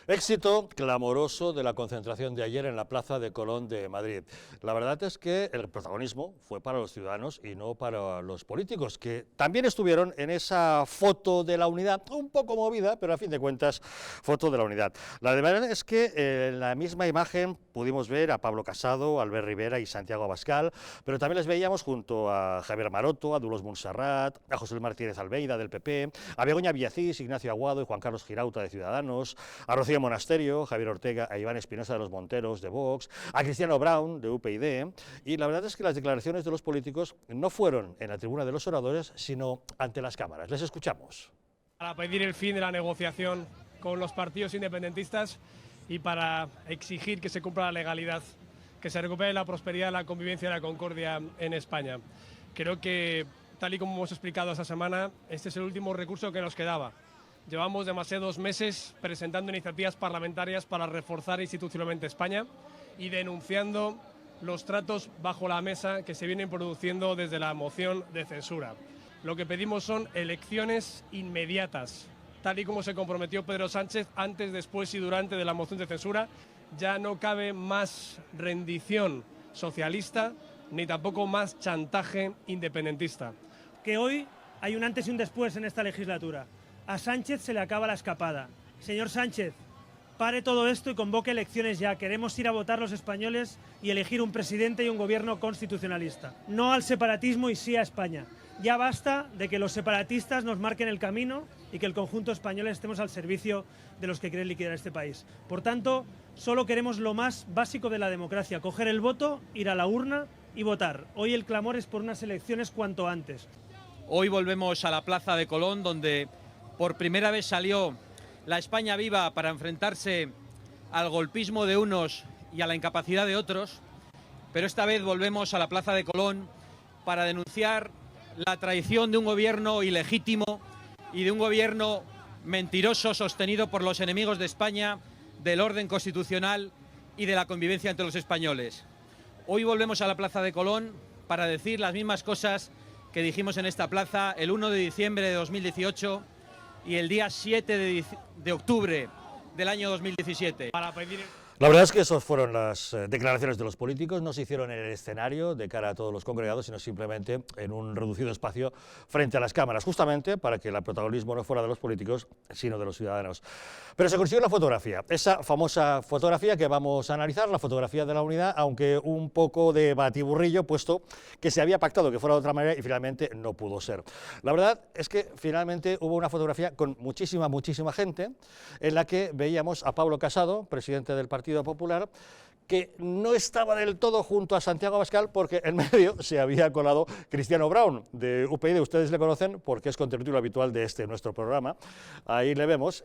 Éxito clamoroso de la concentración de ayer en la Plaza de Colón de Madrid. La verdad es que el protagonismo fue para los ciudadanos y no para los políticos, que también estuvieron en esa foto de la unidad, un poco movida, pero a fin de cuentas, foto de la unidad. La verdad es que en la misma imagen pudimos ver a Pablo Casado, Albert Rivera y Santiago Abascal, pero también les veíamos junto a Javier Maroto, a Dolors Montserrat, a José Luis Martínez Almeida del PP, a Begoña Villacís, Ignacio Aguado y Juan Carlos Girauta de Ciudadanos, a Rocío Monasterio, Javier Ortega, a Iván Espinosa de los Monteros de Vox, a Cristiano Brown de UPyD, y la verdad es que las declaraciones de los políticos no fueron en la tribuna de los oradores, sino ante las cámaras. Les escuchamos. Para pedir el fin de la negociación con los partidos independentistas y para exigir que se cumpla la legalidad, que se recupere la prosperidad, la convivencia y la concordia en España. Creo que, tal y como hemos explicado esta semana, este es el último recurso que nos quedaba. Llevamos demasiados meses presentando iniciativas parlamentarias para reforzar institucionalmente España y denunciando los tratos bajo la mesa que se vienen produciendo desde la moción de censura. Lo que pedimos son elecciones inmediatas, tal y como se comprometió Pedro Sánchez antes, después y durante de la moción de censura. Ya no cabe más rendición socialista ni tampoco más chantaje independentista. Que hoy hay un antes y un después en esta legislatura. A Sánchez se le acaba la escapada. Señor Sánchez, pare todo esto y convoque elecciones ya. Queremos ir a votar los españoles y elegir un presidente y un gobierno constitucionalista. No al separatismo y sí a España. Ya basta de que los separatistas nos marquen el camino y que el conjunto español estemos al servicio de los que quieren liquidar este país. Por tanto, solo queremos lo más básico de la democracia: coger el voto, ir a la urna y votar. Hoy el clamor es por unas elecciones cuanto antes. Hoy volvemos a la Plaza de Colón, donde por primera vez salió la España Viva para enfrentarse al golpismo de unos y a la incapacidad de otros, pero esta vez volvemos a la Plaza de Colón para denunciar la traición de un gobierno ilegítimo y de un gobierno mentiroso sostenido por los enemigos de España, del orden constitucional y de la convivencia entre los españoles. Hoy volvemos a la Plaza de Colón para decir las mismas cosas que dijimos en esta plaza el 1 de diciembre de 2018 y el día 7 de octubre del año 2017. Para pedir... La verdad es que esas fueron las declaraciones de los políticos, no se hicieron en el escenario de cara a todos los congregados, sino simplemente en un reducido espacio frente a las cámaras, justamente para que el protagonismo no fuera de los políticos, sino de los ciudadanos. Pero se consiguió la fotografía, esa famosa fotografía que vamos a analizar, la fotografía de la unidad, aunque un poco de batiburrillo, puesto que se había pactado que fuera de otra manera y finalmente no pudo ser. La verdad es que finalmente hubo una fotografía con muchísima gente, en la que veíamos a Pablo Casado, presidente del Partido Popular, que no estaba del todo junto a Santiago Abascal porque en medio se había colado Cristiano Brown de UPyD. Ustedes le conocen porque es contertulio habitual de nuestro programa. Ahí le vemos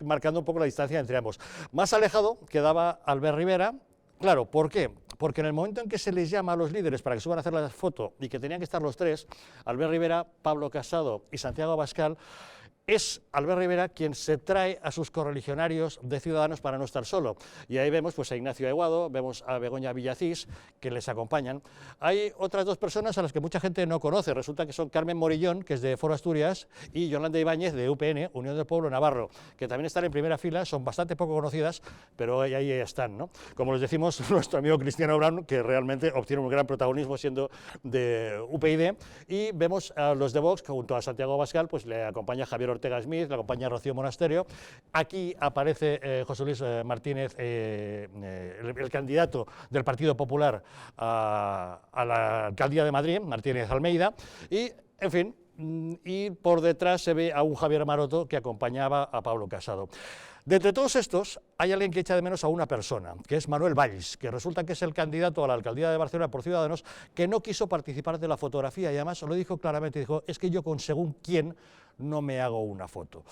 marcando un poco la distancia entre ambos. Más alejado quedaba Albert Rivera. Claro, ¿por qué? Porque en el momento en que se les llama a los líderes para que suban a hacer la foto y que tenían que estar los tres, Albert Rivera, Pablo Casado y Santiago Abascal, es Albert Rivera quien se trae a sus correligionarios de Ciudadanos para no estar solo. Y ahí vemos pues, a Ignacio Aguado, vemos a Begoña Villacís, que les acompañan. Hay otras dos personas a las que mucha gente no conoce. Resulta que son Carmen Morillón, que es de Foro Asturias, y Yolanda Ibáñez, de UPN, Unión del Pueblo Navarro, que también están en primera fila, son bastante poco conocidas, pero ahí están, ¿no? Como les decimos, nuestro amigo Cristiano Brown, que realmente obtiene un gran protagonismo siendo de UPyD, y vemos a los de Vox, que junto a Santiago Abascal, pues le acompaña Javier Ortega Smith, la compañía Rocío Monasterio. Aquí aparece José Luis Martínez, el candidato del Partido Popular a la alcaldía de Madrid, Martínez Almeida, y, en fin, y por detrás se ve a un Javier Maroto que acompañaba a Pablo Casado. De entre todos estos, hay alguien que echa de menos a una persona, que es Manuel Valls, que resulta que es el candidato a la alcaldía de Barcelona por Ciudadanos, que no quiso participar de la fotografía y además lo dijo claramente, dijo, es que yo con según quién no me hago una foto.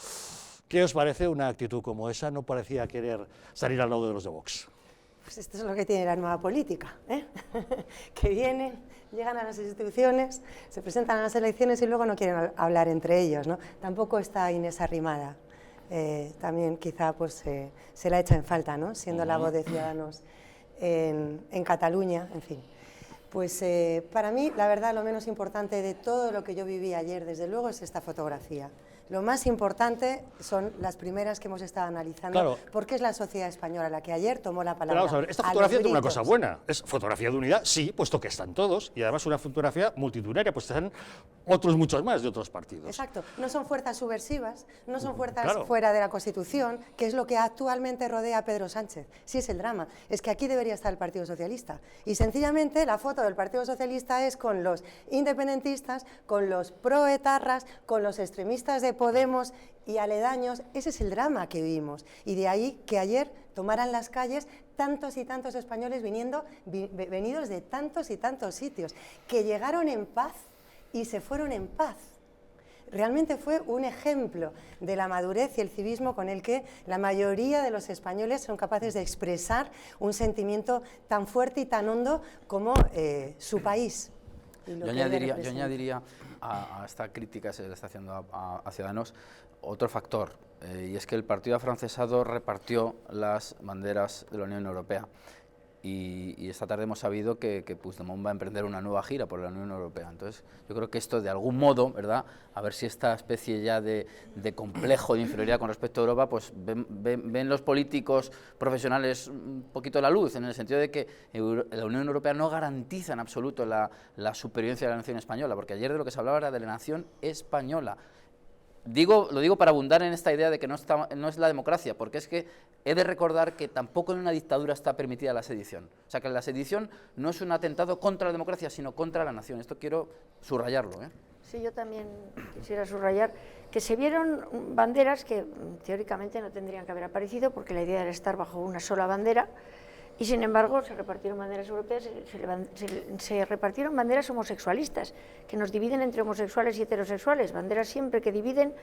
¿Qué os parece una actitud como esa? No parecía querer salir al lado de los de Vox. Pues esto es lo que tiene la nueva política, ¿eh? Que vienen, llegan a las instituciones, se presentan a las elecciones y luego no quieren hablar entre ellos, ¿no? Tampoco está Inés Arrimada. También quizá pues, se la echa en falta, ¿no? Siendo la voz de Ciudadanos en Cataluña, en fin. Pues para mí, la verdad, lo menos importante de todo lo que yo viví ayer, desde luego, es esta fotografía. Lo más importante son las primeras que hemos estado analizando, Claro. porque es la sociedad española la que ayer tomó la Pero palabra. vamos a ver, esta los fotografía tiene una gritos. cosa buena, es fotografía de unidad, sí, puesto que están todos, y además una fotografía multitudinaria, pues están otros muchos más de otros partidos. Exacto, no son fuerzas subversivas, no son fuerzas Claro. fuera de la Constitución, que es lo que actualmente rodea a Pedro Sánchez. Sí es el drama, es que aquí debería estar el Partido Socialista. Y sencillamente la foto del Partido Socialista es con los independentistas, con los proetarras, con los extremistas de Podemos y aledaños. Ese es el drama que vivimos. Y de ahí que ayer tomaran las calles tantos y tantos españoles venidos de tantos y tantos sitios, que llegaron en paz y se fueron en paz. Realmente fue un ejemplo de la madurez y el civismo con el que la mayoría de los españoles son capaces de expresar un sentimiento tan fuerte y tan hondo como su país. Yo añadiría a esta crítica que se le está haciendo a Ciudadanos otro factor, y es que el partido afrancesado repartió las banderas de la Unión Europea. Y esta tarde hemos sabido que Puigdemont va a emprender una nueva gira por la Unión Europea. Entonces, yo creo que esto, de algún modo, ¿verdad?, a ver si esta especie ya de complejo de inferioridad con respecto a Europa, pues ven los políticos profesionales un poquito la luz, en el sentido de que la Unión Europea no garantiza en absoluto la supervivencia de la nación española, porque ayer de lo que se hablaba era de la nación española. Lo digo para abundar en esta idea de que no es la democracia, porque es que he de recordar que tampoco en una dictadura está permitida la sedición. O sea, que la sedición no es un atentado contra la democracia, sino contra la nación. Esto quiero subrayarlo, ¿eh? Sí, yo también quisiera subrayar que se vieron banderas que teóricamente no tendrían que haber aparecido, porque la idea era estar bajo una sola bandera, y sin embargo se repartieron banderas europeas, se repartieron banderas homosexualistas, que nos dividen entre homosexuales y heterosexuales, banderas siempre que dividen,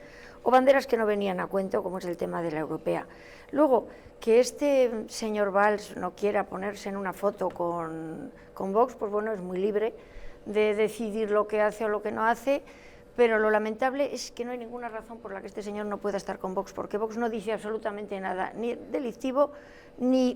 o banderas que no venían a cuento, como es el tema de la europea. Luego, que este señor Valls no quiera ponerse en una foto con Vox, pues bueno, es muy libre de decidir lo que hace o lo que no hace, pero lo lamentable es que no hay ninguna razón por la que este señor no pueda estar con Vox, porque Vox no dice absolutamente nada, ni delictivo, ni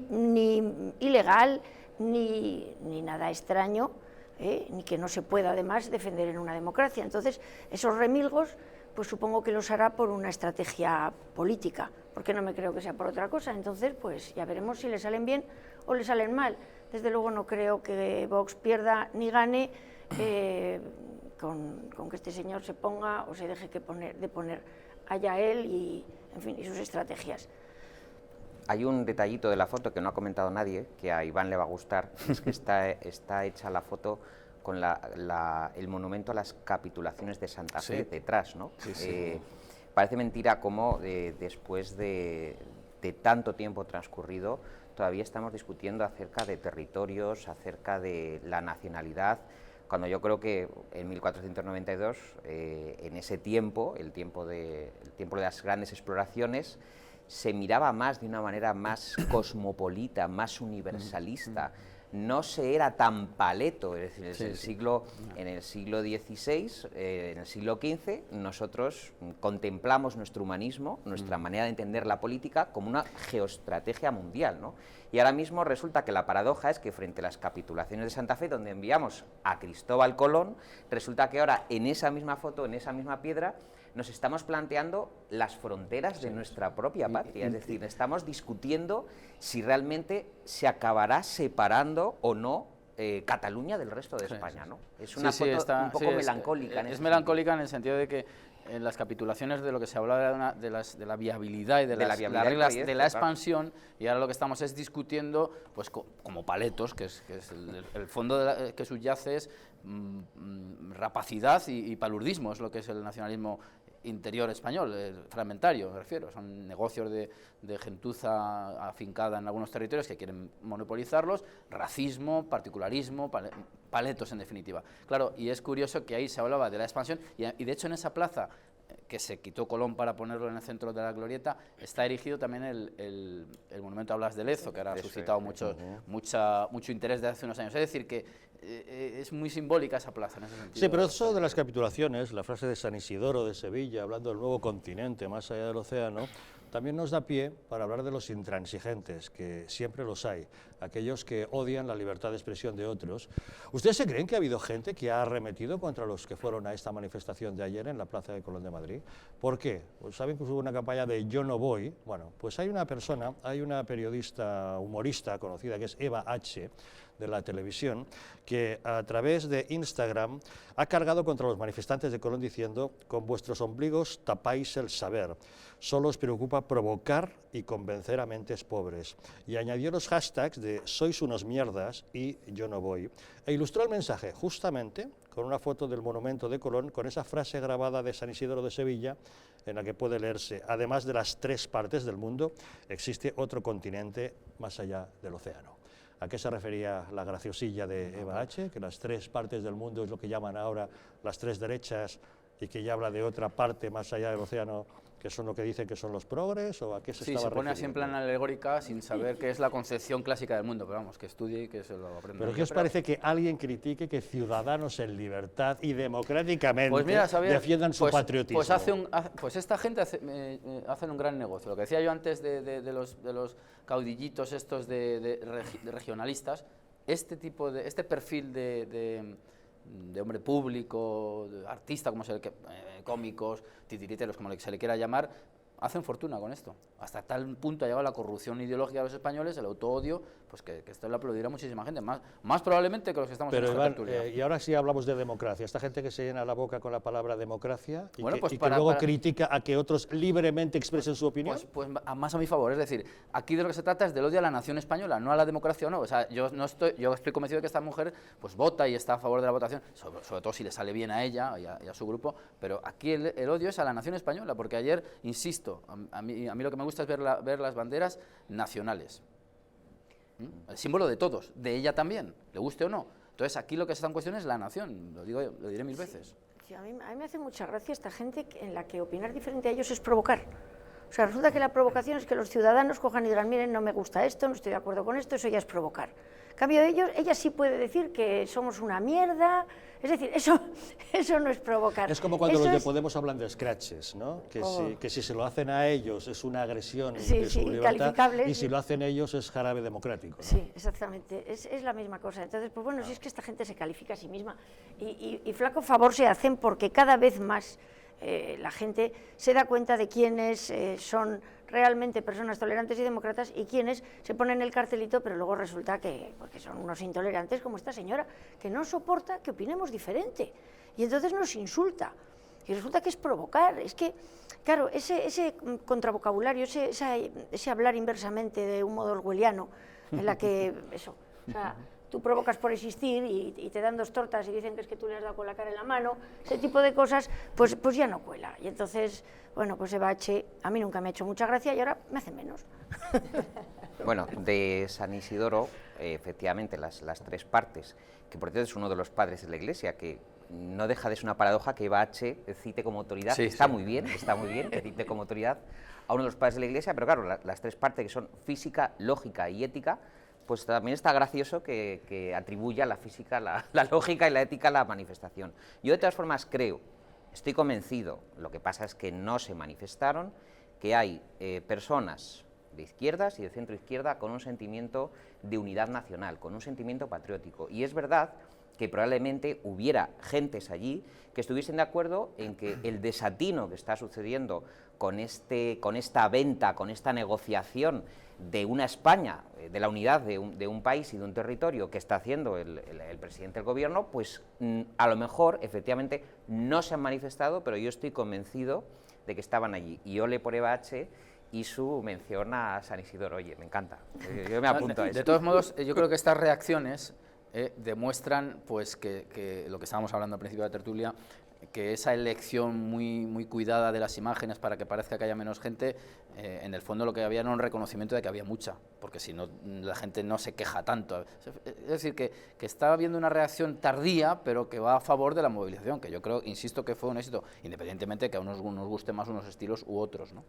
ilegal, ni nada extraño, ni que no se pueda además defender en una democracia. Entonces, esos remilgos, pues supongo que los hará por una estrategia política, porque no me creo que sea por otra cosa. Entonces, pues ya veremos si le salen bien o le salen mal. Desde luego no creo que Vox pierda ni gane con que este señor se ponga o se deje de poner allá él y, en fin, y sus estrategias. Hay un detallito de la foto que no ha comentado nadie, que a Iván le va a gustar, es que está hecha la foto con el monumento a las capitulaciones de Santa Fe detrás, ¿no? Sí. Parece mentira cómo después de tanto tiempo transcurrido todavía estamos discutiendo acerca de territorios, acerca de la nacionalidad, cuando yo creo que en 1492, en ese tiempo, el tiempo de las grandes exploraciones, se miraba más de una manera más cosmopolita, más universalista. No se era tan paleto, es decir, en el siglo XVI, en el siglo XV, nosotros contemplamos nuestro humanismo, nuestra manera de entender la política como una geoestrategia mundial, ¿no? Y ahora mismo resulta que la paradoja es que frente a las capitulaciones de Santa Fe, donde enviamos a Cristóbal Colón, resulta que ahora en esa misma foto, en esa misma piedra, nos estamos planteando las fronteras de nuestra propia patria, es decir, estamos discutiendo si realmente se acabará separando o no Cataluña del resto de España, ¿no? Es una foto un poco melancólica. Es melancólica en el sentido de que en las capitulaciones de lo que se hablaba de la viabilidad y de las reglas de la expansión, y ahora lo que estamos es discutiendo, pues como paletos, que es el fondo que subyace es rapacidad y palurdismo, es lo que es el nacionalismo interior español, fragmentario, me refiero. Son negocios de gentuza afincada en algunos territorios que quieren monopolizarlos, racismo, particularismo, paletos en definitiva. Claro, y es curioso que ahí se hablaba de la expansión, y de hecho en esa plaza que se quitó Colón para ponerlo en el centro de la glorieta, está erigido también el monumento a Blas de Lezo, que ahora ha suscitado mucho interés desde hace unos años. Es decir, que es muy simbólica esa plaza en ese sentido. Sí, pero eso de las capitulaciones, la frase de San Isidoro de Sevilla, hablando del nuevo continente más allá del océano, también nos da pie para hablar de los intransigentes, que siempre los hay, aquellos que odian la libertad de expresión de otros. ¿Ustedes se creen que ha habido gente que ha arremetido contra los que fueron a esta manifestación de ayer en la Plaza de Colón de Madrid? ¿Por qué? Pues saben que hubo una campaña de Yo no voy. Bueno, pues hay una persona, hay una periodista humorista conocida que es Eva H., de la televisión, que a través de Instagram ha cargado contra los manifestantes de Colón diciendo: con vuestros ombligos tapáis el saber, solo os preocupa provocar y convencer a mentes pobres. Y añadió los hashtags de sois unos mierdas y yo no voy. E ilustró el mensaje justamente con una foto del monumento de Colón, con esa frase grabada de San Isidro de Sevilla, en la que puede leerse: además de las 3 partes del mundo, existe otro continente más allá del océano. ¿A qué se refería la graciosilla de Eva H.? Que las 3 partes del mundo es lo que llaman ahora las 3 derechas, y que ya habla de otra parte más allá del océano, que son lo que dicen que son los progres, ¿o a qué se estaba refiriendo? Sí, se pone así en plan alegórica sin saber qué es la concepción clásica del mundo, pero vamos, que estudie y que se lo aprenda. ¿Pero qué os parece que alguien critique que ciudadanos en libertad y democráticamente pues mira, defiendan su patriotismo? Pues esta gente hacen un gran negocio. Lo que decía yo antes de los caudillitos estos de regionalistas, este perfil de hombre público, de artista, como cómicos, titiriteros, como se le quiera llamar, hacen fortuna con esto. Hasta tal punto ha llegado la corrupción ideológica de los españoles, el autoodio, pues que esto le aplaudirá muchísima gente, más probablemente que los que estamos en esta tertulia. Y ahora sí hablamos de democracia. Esta gente que se llena la boca con la palabra democracia y, bueno, que luego critica a que otros libremente expresen su opinión. Pues más a mi favor, es decir, aquí de lo que se trata es del odio a la nación española, no a la democracia o no. O sea, yo estoy convencido de que esta mujer pues vota y está a favor de la votación, sobre todo si le sale bien a ella y a su grupo, pero aquí el odio es a la nación española, porque ayer, insisto, a mí lo que me gusta es ver las banderas nacionales. El símbolo de todos, de ella también, le guste o no. Entonces aquí lo que está en cuestión es la nación, lo diré 1000 veces. Sí, a mí me hace mucha gracia esta gente en la que opinar diferente a ellos es provocar. O sea, resulta que la provocación es que los ciudadanos cojan y digan: miren, no me gusta esto, no estoy de acuerdo con esto, eso ya es provocar. En cambio de ellos, ella sí puede decir que somos una mierda, es decir, eso no es provocar. Es como cuando los de Podemos hablan de scratches, ¿no? Que si se lo hacen a ellos es una agresión de su libertad, y si lo hacen ellos es jarabe democrático, ¿no? Sí, exactamente, es la misma cosa. Entonces, pues bueno, si es que esta gente se califica a sí misma, y flaco favor se hacen, porque cada vez más la gente se da cuenta de quiénes son realmente personas tolerantes y demócratas y quiénes se ponen el cartelito, pero luego resulta que son unos intolerantes, como esta señora, que no soporta que opinemos diferente y entonces nos insulta. Y resulta que es provocar. Es que, claro, ese contravocabulario, ese hablar inversamente de un modo orwelliano, en la que eso, o sea, tú provocas por existir y te dan 2 tortas y dicen que es que tú le has dado con la cara en la mano, ese tipo de cosas, pues ya no cuela. Y entonces, bueno, pues Eva H. a mí nunca me ha hecho mucha gracia y ahora me hace menos. Bueno, de San Isidoro, efectivamente, las 3 partes, que por cierto es uno de los padres de la Iglesia, que no deja de ser una paradoja que Eva H. cite como autoridad, está muy bien que cite como autoridad a uno de los padres de la Iglesia, pero claro, las 3 partes que son física, lógica y ética, pues también está gracioso que atribuya la física, la lógica y la ética a la manifestación. Yo de todas formas estoy convencido, lo que pasa es que no se manifestaron, que hay personas de izquierdas y de centro izquierda con un sentimiento de unidad nacional, con un sentimiento patriótico. Y es verdad que probablemente hubiera gentes allí que estuviesen de acuerdo en que el desatino que está sucediendo con esta venta, con esta negociación de una España, de la unidad de un país y de un territorio que está haciendo el presidente del gobierno, pues a lo mejor efectivamente no se han manifestado, pero yo estoy convencido de que estaban allí. Y ole por Eva H. y su mención a San Isidoro. Oye, me encanta, yo me apunto a eso. De todos modos, yo creo que estas reacciones demuestran pues que lo que estábamos hablando al principio de la tertulia, que esa elección muy cuidada de las imágenes para que parezca que haya menos gente, en el fondo lo que había era un reconocimiento de que había mucha, porque si no la gente no se queja tanto. Es decir, que está habiendo una reacción tardía, pero que va a favor de la movilización, que yo creo, insisto, que fue un éxito, independientemente de que a unos nos guste más unos estilos u otros, ¿no?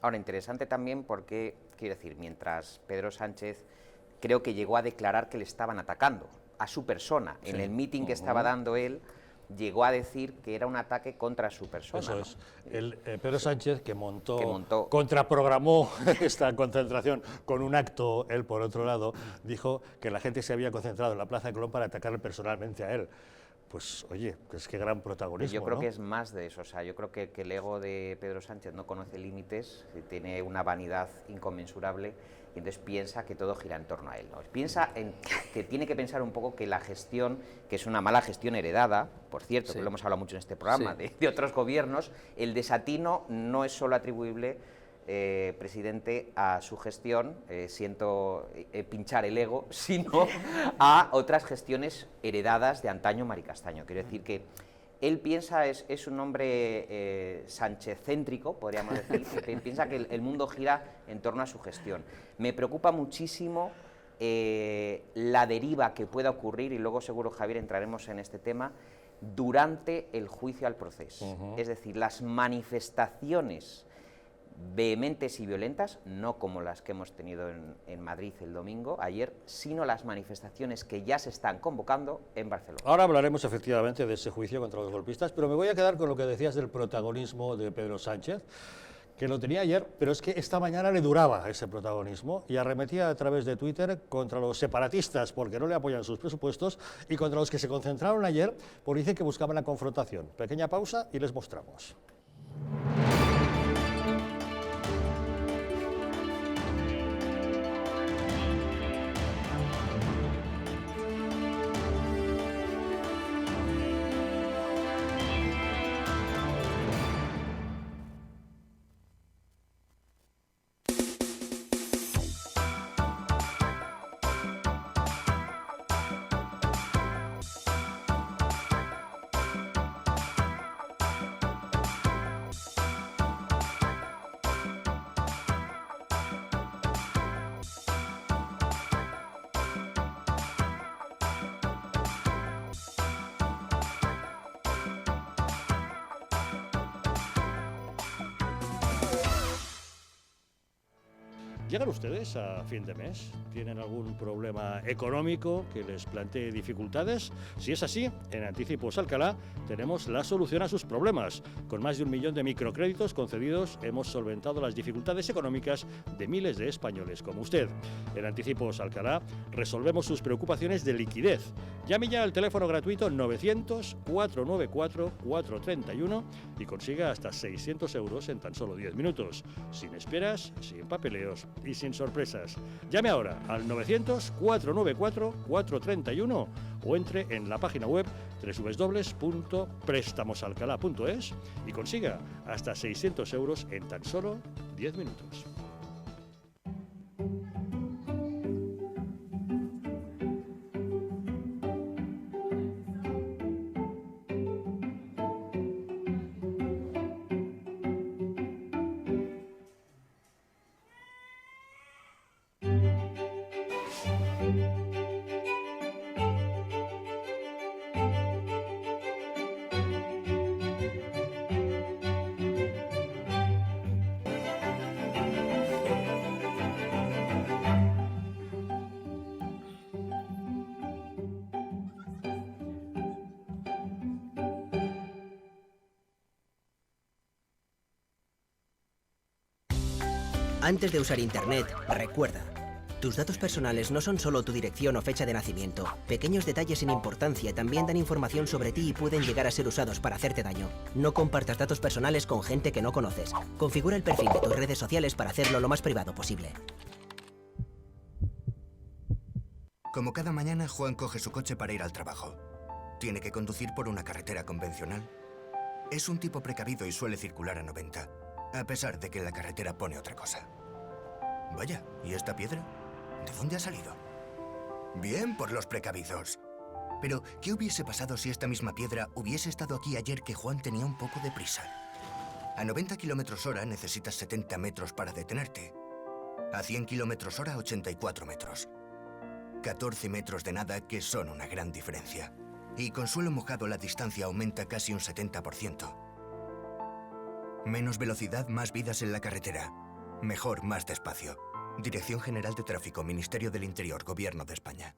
Ahora, interesante también porque, quiero decir, mientras Pedro Sánchez creo que llegó a declarar que le estaban atacando a su persona, en el mitin que estaba dando él, llegó a decir que era un ataque contra su persona. Eso ¿no? es. Pedro Sánchez, que contraprogramó esta concentración con un acto, él por otro lado, dijo que la gente se había concentrado en la Plaza de Colón para atacarle personalmente a él. Pues oye, es que gran protagonismo. Yo creo, ¿no?, que es más de eso, o sea, yo creo que el ego de Pedro Sánchez no conoce límites, tiene una vanidad inconmensurable y entonces piensa que todo gira en torno a él, ¿no? Piensa que tiene que pensar un poco que la gestión, que es una mala gestión heredada, por cierto, Sí. que lo hemos hablado mucho en este programa, Sí. de otros gobiernos, el desatino no es solo atribuible, presidente, a su gestión, siento pinchar el ego, sino a otras gestiones heredadas de antaño maricastaño. Quiero decir que él piensa, es un hombre sánchez-céntrico, podríamos decir, que piensa que el mundo gira en torno a su gestión. Me preocupa muchísimo la deriva que pueda ocurrir, y luego seguro, Javier, entraremos en este tema, durante el juicio al proceso. Es decir, las manifestaciones vehementes y violentas, no como las que hemos tenido en Madrid el domingo, ayer, sino las manifestaciones que ya se están convocando en Barcelona. Ahora hablaremos efectivamente de ese juicio contra los golpistas, pero me voy a quedar con lo que decías del protagonismo de Pedro Sánchez, que lo tenía ayer, pero es que esta mañana le duraba ese protagonismo y arremetía a través de Twitter contra los separatistas porque no le apoyan sus presupuestos y contra los que se concentraron ayer por decir que buscaban la confrontación. Pequeña pausa y les mostramos. ¿Llegan ustedes a fin de mes? ¿Tienen algún problema económico que les plantee dificultades? Si es así, en Anticipos Alcalá tenemos la solución a sus problemas. Con más de 1 millón de microcréditos concedidos hemos solventado las dificultades económicas de miles de españoles como usted. En Anticipos Alcalá resolvemos sus preocupaciones de liquidez. Llame ya al teléfono gratuito 900-494-431 y consiga hasta 600 euros en tan solo 10 minutos. Sin esperas, sin papeleos y sin sorpresas. Llame ahora al 900-494-431 o entre en la página web www.prestamosalcalá.es y consiga hasta 600 euros en tan solo 10 minutos. Antes de usar Internet, recuerda, tus datos personales no son solo tu dirección o fecha de nacimiento. Pequeños detalles sin importancia también dan información sobre ti y pueden llegar a ser usados para hacerte daño. No compartas datos personales con gente que no conoces. Configura el perfil de tus redes sociales para hacerlo lo más privado posible. Como cada mañana, Juan coge su coche para ir al trabajo. Tiene que conducir por una carretera convencional. Es un tipo precavido y suele circular a 90, a pesar de que la carretera pone otra cosa. Vaya, ¿y esta piedra? ¿De dónde ha salido? Bien por los precavidos. Pero, ¿qué hubiese pasado si esta misma piedra hubiese estado aquí ayer que Juan tenía un poco de prisa? A 90 km/h necesitas 70 metros para detenerte. A 100 km/h, 84 metros. 14 metros de nada que son una gran diferencia. Y con suelo mojado la distancia aumenta casi un 70%. Menos velocidad, más vidas en la carretera. Mejor, más despacio. Dirección General de Tráfico, Ministerio del Interior, Gobierno de España.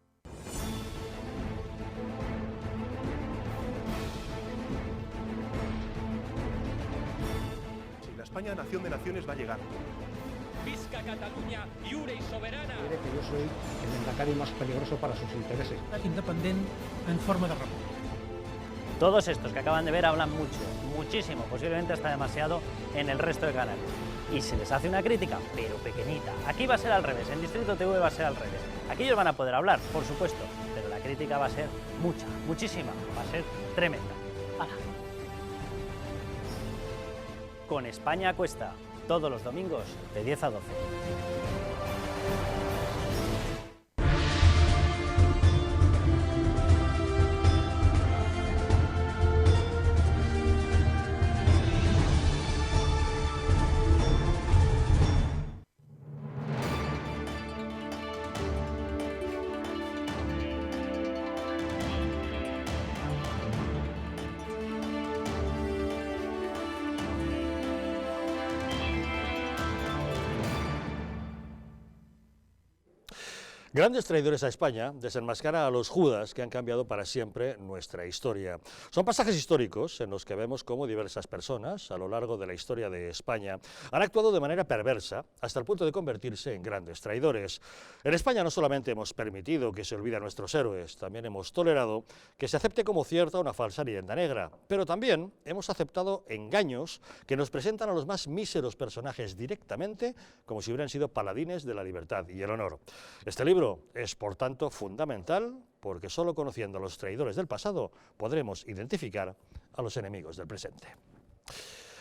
España, nación de naciones, va a llegar. Visca Catalunya, lliure i soberana. Cree que yo soy el endacari más peligroso para sus intereses. Independent en forma de república. Todos estos que acaban de ver hablan mucho, muchísimo, posiblemente hasta demasiado en el resto de canales. Y se les hace una crítica, pero pequeñita. Aquí va a ser al revés, en Distrito TV va a ser al revés. Aquí ellos van a poder hablar, por supuesto, pero la crítica va a ser mucha, muchísima, va a ser tremenda. ¡Hala! Con España a Cuesta, todos los domingos de 10 a 12. Grandes traidores a España desenmascara a los Judas que han cambiado para siempre nuestra historia. Son pasajes históricos en los que vemos cómo diversas personas a lo largo de la historia de España han actuado de manera perversa hasta el punto de convertirse en grandes traidores. En España no solamente hemos permitido que se olviden a nuestros héroes, también hemos tolerado que se acepte como cierta una falsa leyenda negra, pero también hemos aceptado engaños que nos presentan a los más míseros personajes directamente como si hubieran sido paladines de la libertad y el honor. Este libro es, por tanto, fundamental porque solo conociendo a los traidores del pasado podremos identificar a los enemigos del presente.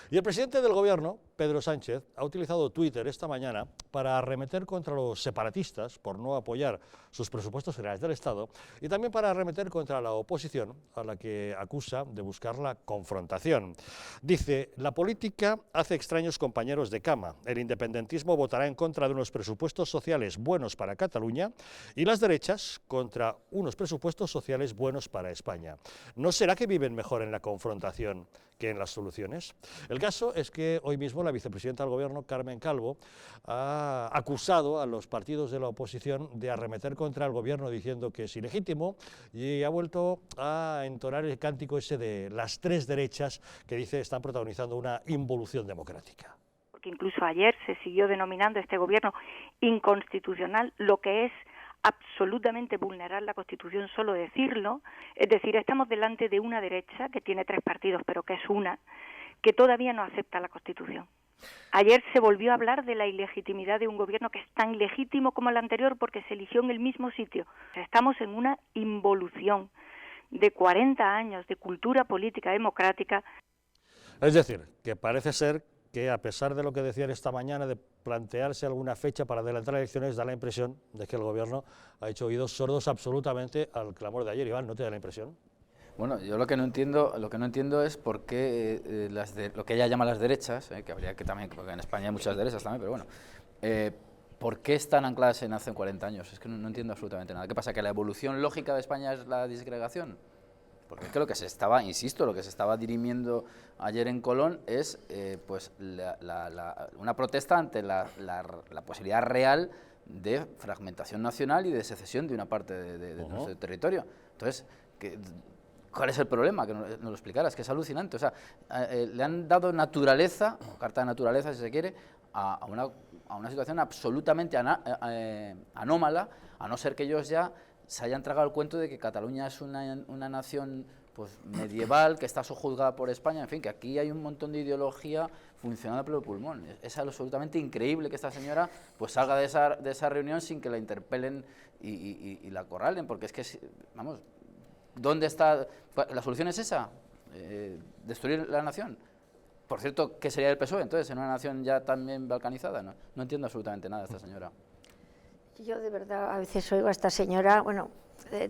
Y el presidente del Gobierno, Pedro Sánchez, ha utilizado Twitter esta mañana para arremeter contra los separatistas por no apoyar sus presupuestos generales del Estado y también para arremeter contra la oposición, a la que acusa de buscar la confrontación. Dice, la política hace extraños compañeros de cama, el independentismo votará en contra de unos presupuestos sociales buenos para Cataluña y las derechas contra unos presupuestos sociales buenos para España. ¿No será que viven mejor en la confrontación que en las soluciones? El caso es que hoy mismo la vicepresidenta del Gobierno, Carmen Calvo, ha acusado a los partidos de la oposición de arremeter contra el Gobierno diciendo que es ilegítimo y ha vuelto a entonar el cántico ese de las tres derechas que dice están protagonizando una involución democrática. Porque incluso ayer se siguió denominando este Gobierno inconstitucional, lo que es absolutamente vulnerar la Constitución solo decirlo, es decir, estamos delante de una derecha que tiene tres partidos, pero que es una, que todavía no acepta la Constitución. Ayer se volvió a hablar de la ilegitimidad de un gobierno que es tan ilegítimo como el anterior porque se eligió en el mismo sitio. O sea, estamos en una involución de 40 años de cultura política democrática. Es decir, que parece ser que a pesar de lo que decían esta mañana de plantearse alguna fecha para adelantar las elecciones, da la impresión de que el Gobierno ha hecho oídos sordos absolutamente al clamor de ayer. Iván, ¿no te da la impresión? Bueno, yo lo que no entiendo es por qué lo que ella llama las derechas, que habría que también, porque en España hay muchas derechas también, pero bueno, ¿por qué están ancladas en hace 40 años? Es que no entiendo absolutamente nada. ¿Qué pasa, que la evolución lógica de España es la disgregación? Porque es que lo que se estaba, insisto, lo que se estaba dirimiendo ayer en Colón es pues una protesta ante la posibilidad real de fragmentación nacional y de secesión de una parte de nuestro territorio. Entonces, ¿cuál es el problema? Que nos lo explicara, es que es alucinante. O sea, le han dado naturaleza, carta de naturaleza si se quiere, a una situación absolutamente anómala, a no ser que ellos ya se hayan tragado el cuento de que Cataluña es una nación pues medieval, que está sojuzgada por España, en fin, que aquí hay un montón de ideología funcionando a pleno pulmón. Es absolutamente increíble que esta señora pues salga de esa reunión sin que la interpelen y la acorralen, porque es que, vamos, ¿dónde está? ¿La solución es esa? ¿Destruir la nación? Por cierto, ¿qué sería el PSOE entonces en una nación ya también balcanizada? No entiendo absolutamente nada de esta señora. Yo de verdad a veces oigo a esta señora, bueno,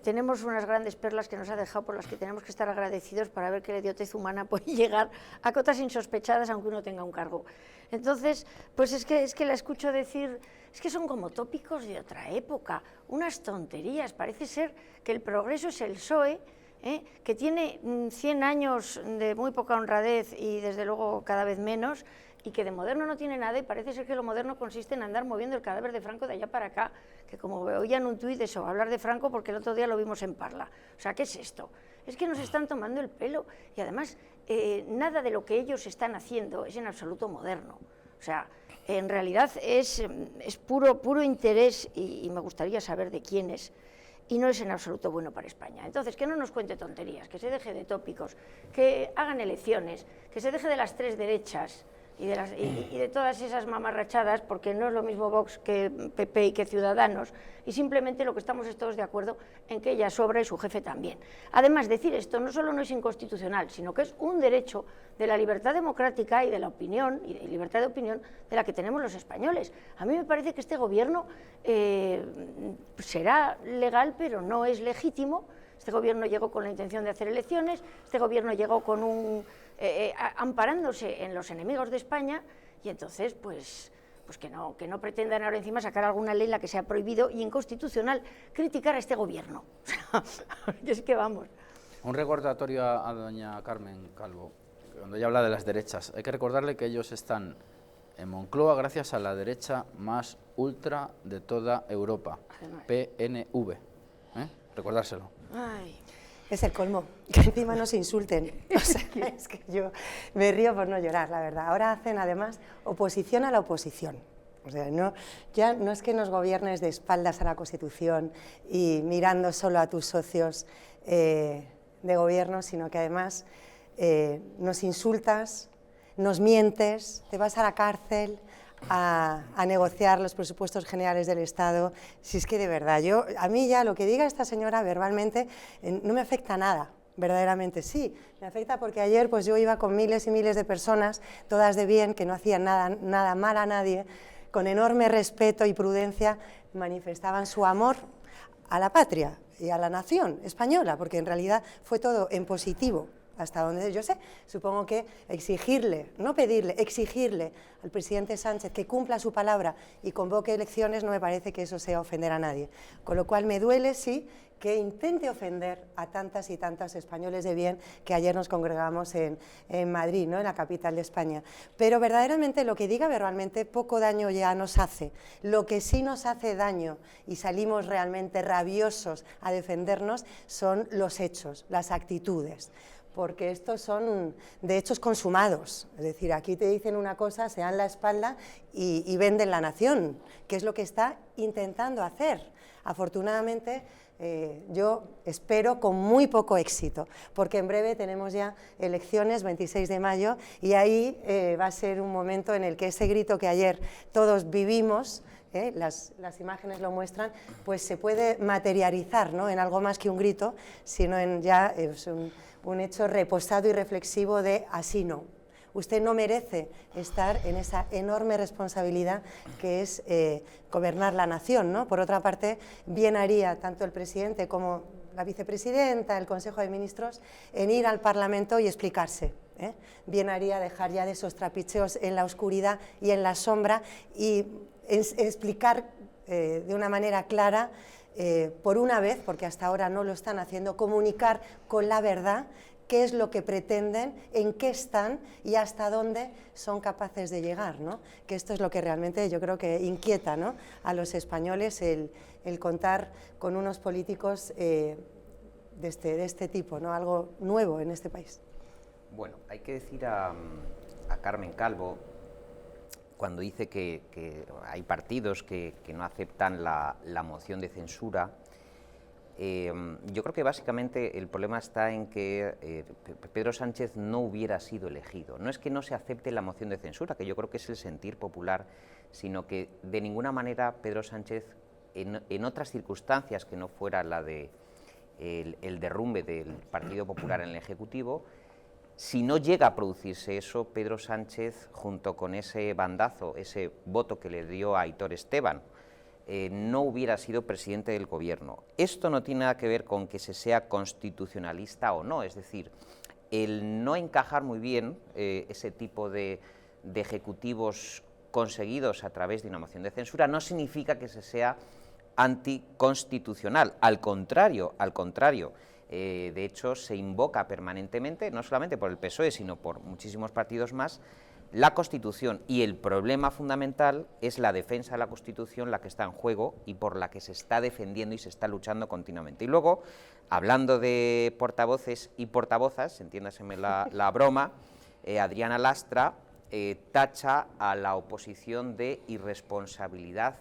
tenemos unas grandes perlas que nos ha dejado por las que tenemos que estar agradecidos para ver que la idiotez humana puede llegar a cotas insospechadas aunque uno tenga un cargo. Entonces, pues es que la escucho decir, es que son como tópicos de otra época, unas tonterías, parece ser que el progreso es el PSOE, que tiene 100 años de muy poca honradez y desde luego cada vez menos, y que de moderno no tiene nada, y parece ser que lo moderno consiste en andar moviendo el cadáver de Franco de allá para acá, que como oían un tuit de eso, hablar de Franco porque el otro día lo vimos en Parla. O sea, ¿qué es esto? Es que nos están tomando el pelo, y además nada de lo que ellos están haciendo es en absoluto moderno. O sea, en realidad es puro interés y me gustaría saber de quién es. Y no es en absoluto bueno para España. Entonces, que no nos cuente tonterías, que se deje de tópicos, que hagan elecciones, que se deje de las tres derechas y de todas esas mamarrachadas, porque no es lo mismo Vox que PP y que Ciudadanos, y simplemente lo que estamos es todos de acuerdo en que ella sobra y su jefe también. Además, decir esto no solo no es inconstitucional, sino que es un derecho de la libertad democrática y de la opinión, y de libertad de opinión de la que tenemos los españoles. A mí me parece que este gobierno será legal, pero no es legítimo. Este gobierno llegó con la intención de hacer elecciones, este gobierno llegó con amparándose en los enemigos de España, y entonces pues que no pretendan ahora encima sacar alguna ley en la que sea prohibido y inconstitucional criticar a este gobierno. Es que vamos. Un recordatorio a doña Carmen Calvo, cuando ella habla de las derechas. Hay que recordarle que ellos están en Moncloa gracias a la derecha más ultra de toda Europa, PNV. Recordárselo. Ay. Es el colmo, que encima no se insulten. O sea, es que yo me río por no llorar, la verdad. Ahora hacen además oposición a la oposición. O sea, ya no es que nos gobiernes de espaldas a la Constitución y mirando solo a tus socios de gobierno, sino que además nos insultas, nos mientes, te vas a la cárcel a negociar los presupuestos generales del Estado. Si es que de verdad, a mí ya lo que diga esta señora verbalmente no me afecta nada, verdaderamente sí, me afecta porque ayer pues yo iba con miles y miles de personas, todas de bien, que no hacían nada mal a nadie, con enorme respeto y prudencia manifestaban su amor a la patria y a la nación española, porque en realidad fue todo en positivo. Hasta donde yo sé, supongo que exigirle, no pedirle, exigirle al presidente Sánchez que cumpla su palabra y convoque elecciones, no me parece que eso sea ofender a nadie. Con lo cual me duele, sí, que intente ofender a tantas y tantas españoles de bien que ayer nos congregamos en Madrid, ¿no?, en la capital de España. Pero verdaderamente lo que diga verbalmente poco daño ya nos hace. Lo que sí nos hace daño y salimos realmente rabiosos a defendernos son los hechos, las actitudes. Porque estos son de hechos consumados, es decir, aquí te dicen una cosa, se dan la espalda y venden la nación, que es lo que está intentando hacer. Afortunadamente, yo espero con muy poco éxito, porque en breve tenemos ya elecciones, 26 de mayo, y ahí va a ser un momento en el que ese grito que ayer todos vivimos, las imágenes lo muestran, pues se puede materializar, ¿no?, en algo más que un grito, sino en ya un hecho reposado y reflexivo de así no. Usted no merece estar en esa enorme responsabilidad que es gobernar la nación, ¿no? Por otra parte, bien haría tanto el presidente como la vicepresidenta, el Consejo de Ministros, en ir al Parlamento y explicarse. Bien haría dejar ya de esos trapicheos en la oscuridad y en la sombra y explicar de una manera clara, por una vez, porque hasta ahora no lo están haciendo, comunicar con la verdad qué es lo que pretenden, en qué están y hasta dónde son capaces de llegar, ¿no? Que esto es lo que realmente yo creo que inquieta, ¿no?, a los españoles, el contar con unos políticos de este tipo, ¿no?, algo nuevo en este país. Bueno, hay que decir a Carmen Calvo, cuando dice que hay partidos que no aceptan la moción de censura, yo creo que básicamente el problema está en que Pedro Sánchez no hubiera sido elegido. No es que no se acepte la moción de censura, que yo creo que es el sentir popular, sino que de ninguna manera Pedro Sánchez, en otras circunstancias que no fuera la de el derrumbe del Partido Popular en el Ejecutivo, si no llega a producirse eso, Pedro Sánchez, junto con ese bandazo, ese voto que le dio a Aitor Esteban, no hubiera sido presidente del gobierno. Esto no tiene nada que ver con que se sea constitucionalista o no, es decir, el no encajar muy bien ese tipo de ejecutivos conseguidos a través de una moción de censura no significa que se sea anticonstitucional, al contrario. De hecho, se invoca permanentemente, no solamente por el PSOE, sino por muchísimos partidos más, la Constitución, y el problema fundamental es la defensa de la Constitución la que está en juego y por la que se está defendiendo y se está luchando continuamente. Y luego, hablando de portavoces y portavozas, entiéndaseme la broma, Adriana Lastra tacha a la oposición de irresponsabilidad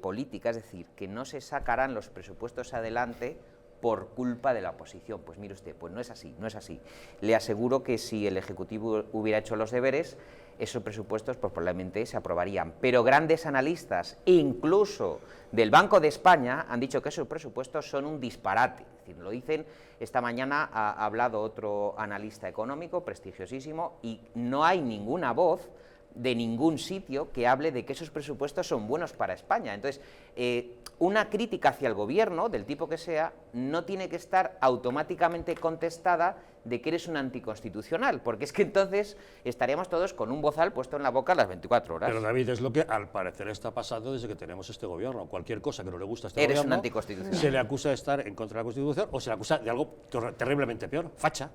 política, es decir, que no se sacarán los presupuestos adelante por culpa de la oposición. Pues mire usted, pues no es así, no es así. Le aseguro que si el Ejecutivo hubiera hecho los deberes, esos presupuestos pues probablemente se aprobarían. Pero grandes analistas, incluso del Banco de España, han dicho que esos presupuestos son un disparate. Es decir, lo dicen, esta mañana ha hablado otro analista económico prestigiosísimo y no hay ninguna voz de ningún sitio que hable de que esos presupuestos son buenos para España. Entonces, una crítica hacia el gobierno, del tipo que sea, no tiene que estar automáticamente contestada de que eres un anticonstitucional, porque es que entonces estaríamos todos con un bozal puesto en la boca a las 24 horas. Pero David, es lo que al parecer está pasando desde que tenemos este gobierno. Cualquier cosa que no le gusta a este Eres gobierno, un anticonstitucional. se le acusa de estar en contra de la Constitución o se le acusa de algo terriblemente peor, facha.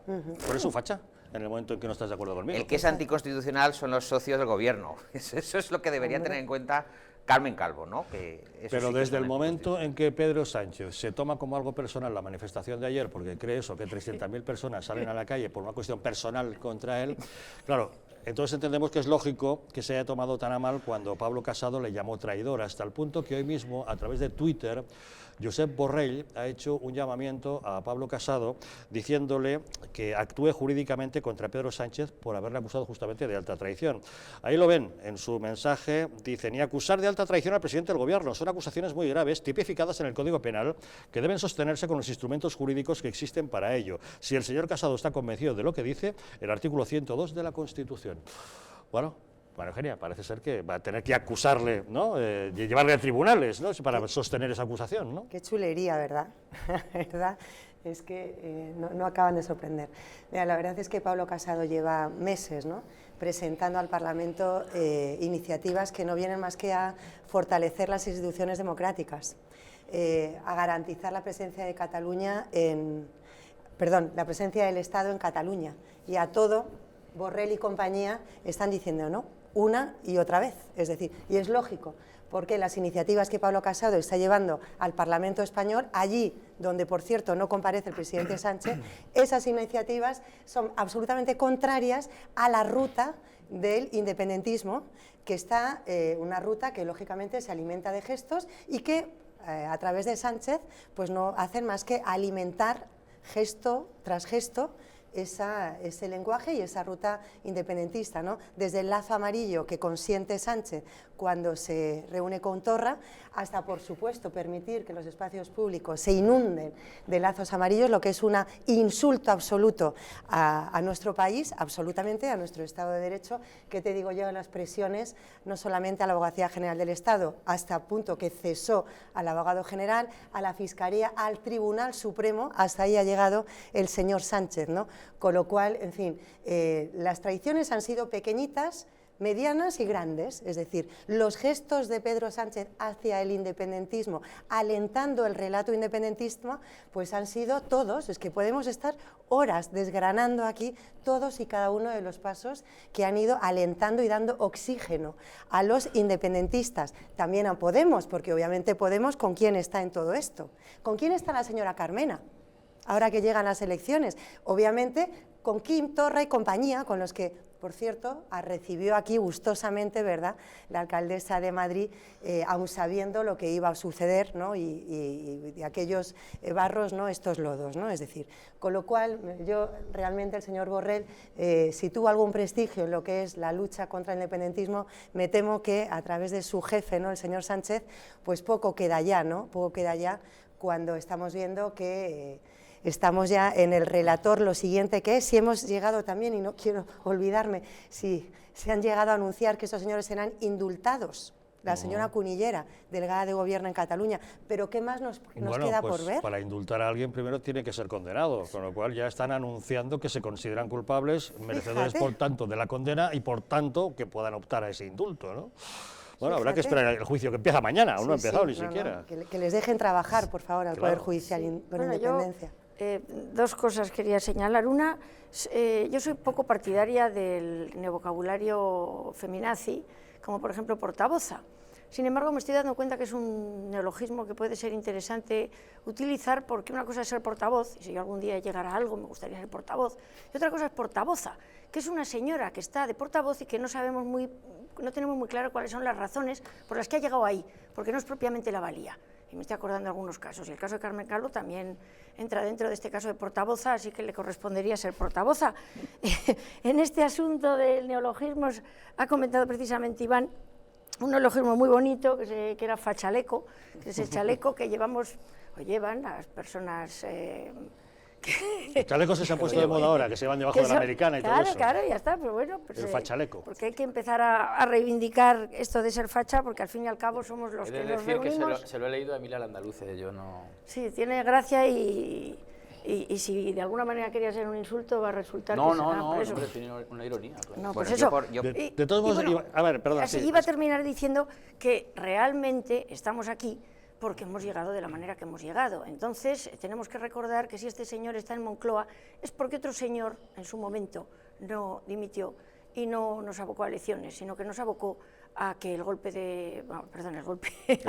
Por eso facha, en el momento en que no estás de acuerdo conmigo. El que es anticonstitucional son los socios del gobierno. Eso es lo que debería tener en cuenta Carmen Calvo, ¿no? Pero desde el momento en que Pedro Sánchez se toma como algo personal la manifestación de ayer, porque cree eso, que 300.000 personas salen a la calle por una cuestión personal contra él, claro, entonces entendemos que es lógico que se haya tomado tan a mal cuando Pablo Casado le llamó traidor, hasta el punto que hoy mismo, a través de Twitter, Josep Borrell ha hecho un llamamiento a Pablo Casado diciéndole que actúe jurídicamente contra Pedro Sánchez por haberle acusado justamente de alta traición. Ahí lo ven, en su mensaje dice: ni acusar de alta traición al presidente del gobierno, son acusaciones muy graves, tipificadas en el Código Penal, que deben sostenerse con los instrumentos jurídicos que existen para ello. Si el señor Casado está convencido de lo que dice el artículo 102 de la Constitución. Bueno, María Eugenia, parece ser que va a tener que acusarle, ¿no? Llevarle a tribunales, ¿no? Para sostener esa acusación, ¿no? Qué chulería, ¿verdad? ¿Verdad? Es que no acaban de sorprender. Mira, la verdad es que Pablo Casado lleva meses, ¿no?, presentando al Parlamento iniciativas que no vienen más que a fortalecer las instituciones democráticas, a garantizar la presencia de Cataluña la presencia del Estado en Cataluña, y a todo Borrell y compañía están diciendo no, una y otra vez. Es decir, y es lógico, porque las iniciativas que Pablo Casado está llevando al Parlamento español, allí donde, por cierto, no comparece el presidente Sánchez, esas iniciativas son absolutamente contrarias a la ruta del independentismo, que está una ruta que lógicamente se alimenta de gestos y que a través de Sánchez pues no hacen más que alimentar gesto tras gesto ese lenguaje y esa ruta independentista, ¿no? Desde el lazo amarillo que consiente Sánchez cuando se reúne con Torra, hasta, por supuesto, permitir que los espacios públicos se inunden de lazos amarillos, lo que es un insulto absoluto a nuestro país, absolutamente a nuestro Estado de Derecho, que te digo yo, en las presiones, no solamente a la Abogacía General del Estado, hasta el punto que cesó al abogado general, a la Fiscalía, al Tribunal Supremo, hasta ahí ha llegado el señor Sánchez, ¿no? Con lo cual, en fin, las traiciones han sido pequeñitas, medianas y grandes, es decir, los gestos de Pedro Sánchez hacia el independentismo, alentando el relato independentista, pues han sido todos, es que podemos estar horas desgranando aquí todos y cada uno de los pasos que han ido alentando y dando oxígeno a los independentistas, también a Podemos, porque obviamente Podemos, ¿con quién está en todo esto? ¿Con quién está la señora Carmena? Ahora que llegan las elecciones, obviamente con Quim, Torra y compañía, con los que, por cierto, recibió aquí gustosamente, ¿verdad?, la alcaldesa de Madrid, aun sabiendo lo que iba a suceder, ¿no?, y aquellos barros, ¿no?, estos lodos, ¿no? Es decir, con lo cual, yo realmente, el señor Borrell, si tuvo algún prestigio en lo que es la lucha contra el independentismo, me temo que a través de su jefe, ¿no?, el señor Sánchez, pues poco queda ya, ¿no?, poco queda ya, cuando estamos viendo que estamos ya en el relator, lo siguiente que es, si hemos llegado también, y no quiero olvidarme, si se han llegado a anunciar que estos señores serán indultados, la señora Cunillera, delegada de Gobierno en Cataluña, pero ¿qué más nos queda pues, por ver? Para indultar a alguien primero tiene que ser condenado, con lo cual ya están anunciando que se consideran culpables, merecedores por tanto de la condena y por tanto que puedan optar a ese indulto, ¿no? Bueno, habrá que esperar el juicio que empieza mañana, aún no ha empezado ni siquiera. Que les dejen trabajar, por favor, al Poder Judicial con independencia. Dos cosas quería señalar. Una, yo soy poco partidaria del neovocabulario feminazi, como por ejemplo portavoza. Sin embargo, me estoy dando cuenta que es un neologismo que puede ser interesante utilizar, porque una cosa es ser portavoz, y si yo algún día llegara a algo me gustaría ser portavoz, y otra cosa es portavoza, que es una señora que está de portavoz y que no tenemos muy claro cuáles son las razones por las que ha llegado ahí, porque no es propiamente la valía. Y me estoy acordando de algunos casos, y el caso de Carmen Calvo también entra dentro de este caso de portavoza, así que le correspondería ser portavoza. En este asunto del neologismo ha comentado precisamente Iván un neologismo muy bonito, que era fachaleco, que es el chaleco que llevamos, o llevan las personas... Los chalecos se han puesto de moda ahora, que se van debajo de la americana y todo eso. Claro, ya está, pero bueno... Pues, el fachaleco. Porque hay que empezar a reivindicar esto de ser facha, porque al fin y al cabo somos los que nos reunimos... Que se lo he leído a Emilia Landaluce, yo no... Sí, tiene gracia y si de alguna manera quería ser un insulto, va a resultar que será por eso. No, tiene una ironía. Claro. No, pues eso. De todos modos, bueno, a ver, perdón. Sí, iba a terminar diciendo que realmente estamos aquí porque hemos llegado de la manera que hemos llegado. Entonces, tenemos que recordar que si este señor está en Moncloa es porque otro señor, en su momento, no dimitió y no nos abocó a elecciones, sino que nos abocó a que el golpe de... Bueno, perdón, el golpe de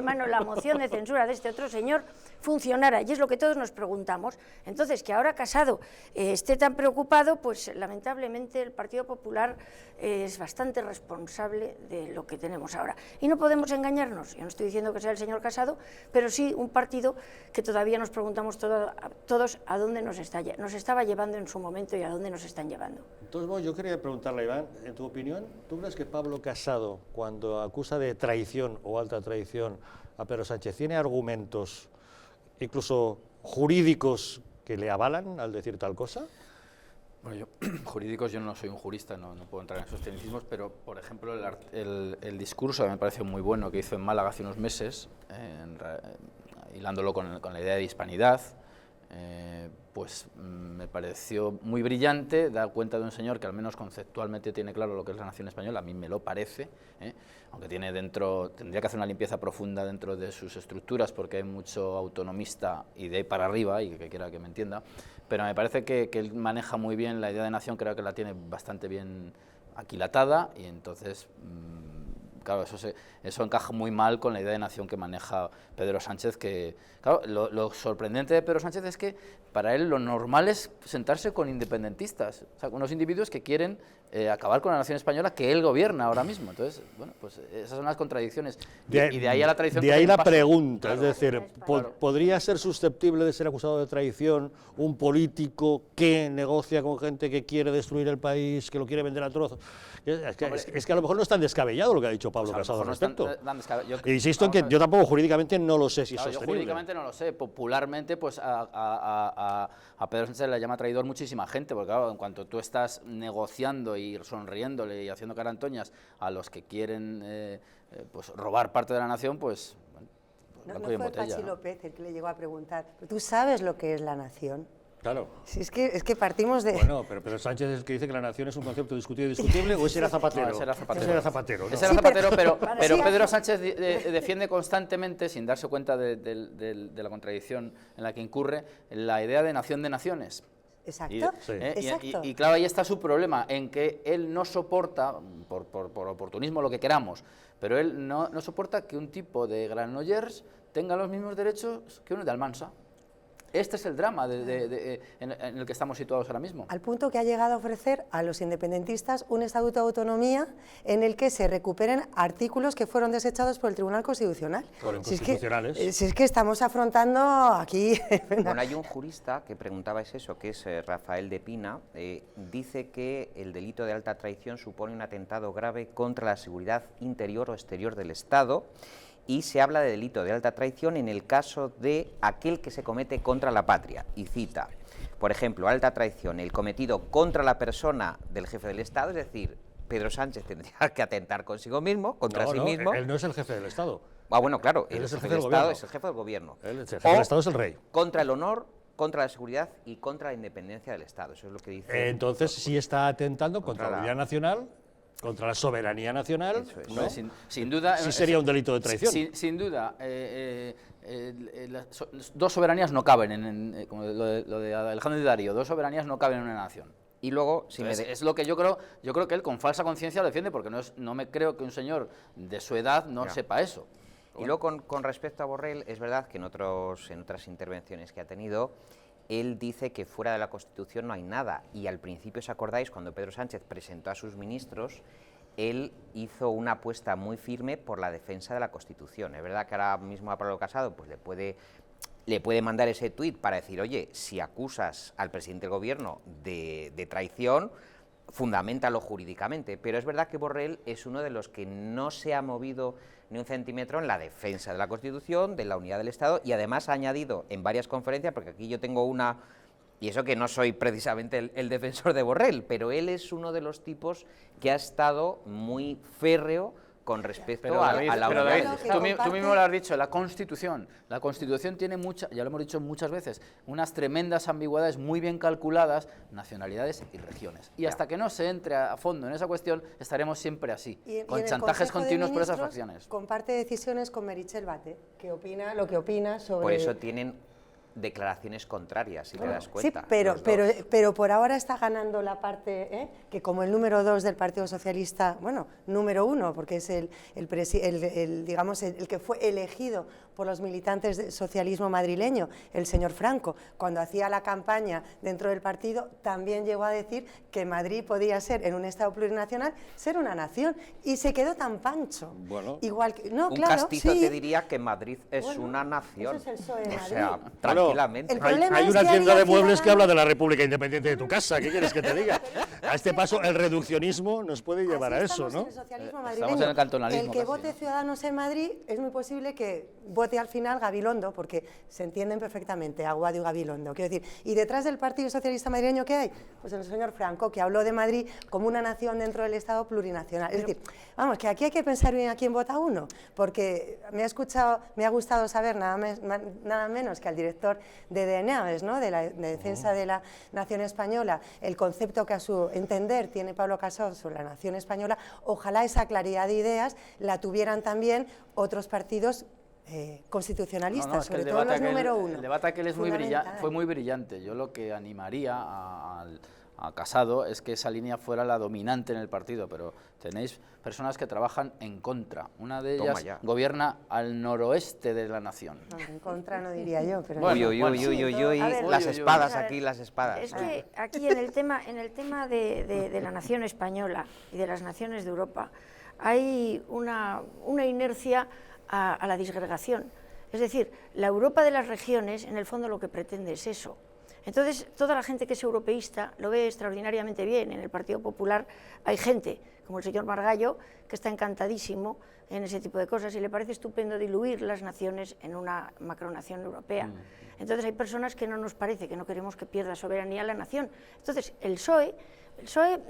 mano, la moción de censura de este otro señor funcionara, y es lo que todos nos preguntamos. Entonces, que ahora Casado esté tan preocupado, pues lamentablemente el Partido Popular es bastante responsable de lo que tenemos ahora. Y no podemos engañarnos, yo no estoy diciendo que sea el señor Casado, pero sí un partido que todavía nos preguntamos todos a dónde nos estaba llevando en su momento y a dónde nos están llevando. Entonces, yo quería preguntarle a Iván, en tu opinión, ¿tú crees que Pablo Casado, cuando acusa de traición o alta traición a Pedro Sánchez, tiene argumentos, incluso jurídicos, que le avalan al decir tal cosa? Bueno, jurídicos, yo no soy un jurista, no puedo entrar en esos tecnicismos, pero, por ejemplo, el discurso que me pareció muy bueno que hizo en Málaga hace unos meses, hilándolo con la idea de hispanidad, pues me pareció muy brillante, da cuenta de un señor que al menos conceptualmente tiene claro lo que es la nación española, a mí me lo parece, aunque tendría que hacer una limpieza profunda dentro de sus estructuras, porque hay mucho autonomista y de ahí para arriba, y que quiera que me entienda, pero me parece que él maneja muy bien la idea de nación, creo que la tiene bastante bien aquilatada, y entonces... Claro, eso encaja muy mal con la idea de nación que maneja Pedro Sánchez, que, claro, lo sorprendente de Pedro Sánchez es que para él lo normal es sentarse con independentistas, o sea, con unos individuos que quieren acabar con la nación española que él gobierna ahora mismo. Entonces, bueno, pues esas son las contradicciones. Y de ahí a la traición... De ahí la pregunta, claro, es decir, ¿podría ser susceptible de ser acusado de traición un político que negocia con gente que quiere destruir el país, que lo quiere vender a trozos? Es que a lo mejor no es tan descabellado lo que ha dicho Pablo Casado al respecto. Insisto en que yo tampoco jurídicamente no lo sé si es sostenible. Yo jurídicamente no lo sé. Popularmente, pues a Pedro Sánchez le llama traidor muchísima gente, porque claro, en cuanto tú estás negociando y sonriéndole y haciendo carantoñas a los que quieren pues robar parte de la nación, pues... No fue Pachi López el que le llegó a preguntar, ¿tú sabes lo que es la nación? Claro. Si es que partimos de... Bueno, pero Sánchez es el que dice que la nación es un concepto discutido y discutible, ¿o ese era Zapatero? No, ese era Zapatero. Ese era Zapatero, ¿no? Ese era Zapatero, pero Pedro Sánchez defiende constantemente, sin darse cuenta de la contradicción en la que incurre, la idea de nación de naciones. Exacto. Y claro, ahí está su problema, en que él no soporta, por oportunismo, lo que queramos, pero él no soporta que un tipo de Granollers tenga los mismos derechos que uno de Almansa. Este es el drama en el que estamos situados ahora mismo. Al punto que ha llegado a ofrecer a los independentistas un estatuto de autonomía en el que se recuperen artículos que fueron desechados por el Tribunal Constitucional. Por inconstitucionales. Si es que estamos afrontando aquí... Bueno, hay un jurista que preguntaba eso, que es Rafael de Pina, dice que el delito de alta traición supone un atentado grave contra la seguridad interior o exterior del Estado, y se habla de delito de alta traición en el caso de aquel que se comete contra la patria, y cita, por ejemplo, alta traición, el cometido contra la persona del jefe del Estado, es decir, Pedro Sánchez tendría que atentar consigo mismo, contra sí mismo. Él no es el jefe del Estado. Ah, bueno, claro, él es el jefe del Estado, es el jefe del gobierno. El jefe del Estado es el rey. Contra el honor, contra la seguridad y contra la independencia del Estado, eso es lo que dice. Entonces sí está atentando contra la unidad nacional contra la soberanía nacional, ¿no? Sin duda. Sí sería un delito de traición. Sin duda. Dos soberanías no caben, como lo de Alejandro y Darío, dos soberanías no caben en una nación. Y luego, es lo que yo creo que él con falsa conciencia lo defiende, porque no me creo que un señor de su edad no sepa eso. Y luego con respecto a Borrell, es verdad que en otras intervenciones que ha tenido, él dice que fuera de la Constitución no hay nada, y al principio, ¿os acordáis?, cuando Pedro Sánchez presentó a sus ministros, él hizo una apuesta muy firme por la defensa de la Constitución. Es verdad que ahora mismo a Pablo Casado pues le puede mandar ese tuit para decir, oye, si acusas al presidente del gobierno de traición, fundamentalo jurídicamente, pero es verdad que Borrell es uno de los que no se ha movido ni un centímetro en la defensa de la Constitución, de la unidad del Estado, y además ha añadido en varias conferencias, porque aquí yo tengo una, y eso que no soy precisamente el defensor de Borrell, pero él es uno de los tipos que ha estado muy férreo con respecto a la unidad del Estado. Tú mismo lo has dicho, la Constitución tiene ya lo hemos dicho muchas veces, unas tremendas ambigüedades muy bien calculadas, nacionalidades y regiones. Y hasta que no se entre a fondo en esa cuestión, estaremos siempre así, con chantajes continuos por esas fracciones. Comparte decisiones con Meritxell Batet, que opina lo que opina sobre... Por eso tienen declaraciones contrarias, si te das cuenta. Sí, pero por ahora está ganando la parte, que como el número 2 del Partido Socialista, bueno, número 1, porque es el que fue elegido por los militantes del socialismo madrileño, el señor Franco, cuando hacía la campaña dentro del partido, también llegó a decir que Madrid podía ser, en un Estado plurinacional, ser una nación, y se quedó tan pancho. Bueno, igual que, no, un claro, castizo sí. te diría que Madrid es una nación. Eso es el PSOE de Madrid. O sea, tranquilamente. Hay una tienda de muebles que habla de la República Independiente de tu casa, ¿qué quieres que te diga? A este paso el reduccionismo nos puede llevar a eso, ¿no? En el socialismo madrileño. Estamos en el cantonalismo. El que vote Ciudadanos en Madrid es muy posible que vote al final Gabilondo, porque se entienden perfectamente, Aguado y Gabilondo. Quiero decir, y detrás del Partido Socialista madrileño, ¿qué hay? Pues el señor Franco, que habló de Madrid como una nación dentro del Estado plurinacional. Es decir, vamos, que aquí hay que pensar bien a quién vota uno, porque me ha gustado saber nada menos que al director de DNAES, ¿no?, de defensa de la nación española, el concepto que a su entender tiene Pablo Casado sobre la nación española. Ojalá esa claridad de ideas la tuvieran también otros partidos constitucionalistas, sobre todo los número 1. El debate aquel fue muy brillante. Yo lo que animaría a Casado es que esa línea fuera la dominante en el partido, pero tenéis personas que trabajan en contra. Una de ellas gobierna al noroeste de la nación. No, en contra no diría yo, pero... Las espadas aquí, las espadas. Es que aquí en el tema de la nación española y de las naciones de Europa hay una inercia a la disgregación. Es decir, la Europa de las regiones, en el fondo lo que pretende es eso. Entonces, toda la gente que es europeísta lo ve extraordinariamente bien. En el Partido Popular hay gente, como el señor Margallo, que está encantadísimo en ese tipo de cosas y le parece estupendo diluir las naciones en una macronación europea. Entonces, hay personas que no nos parece, que no queremos que pierda soberanía la nación. Entonces, el PSOE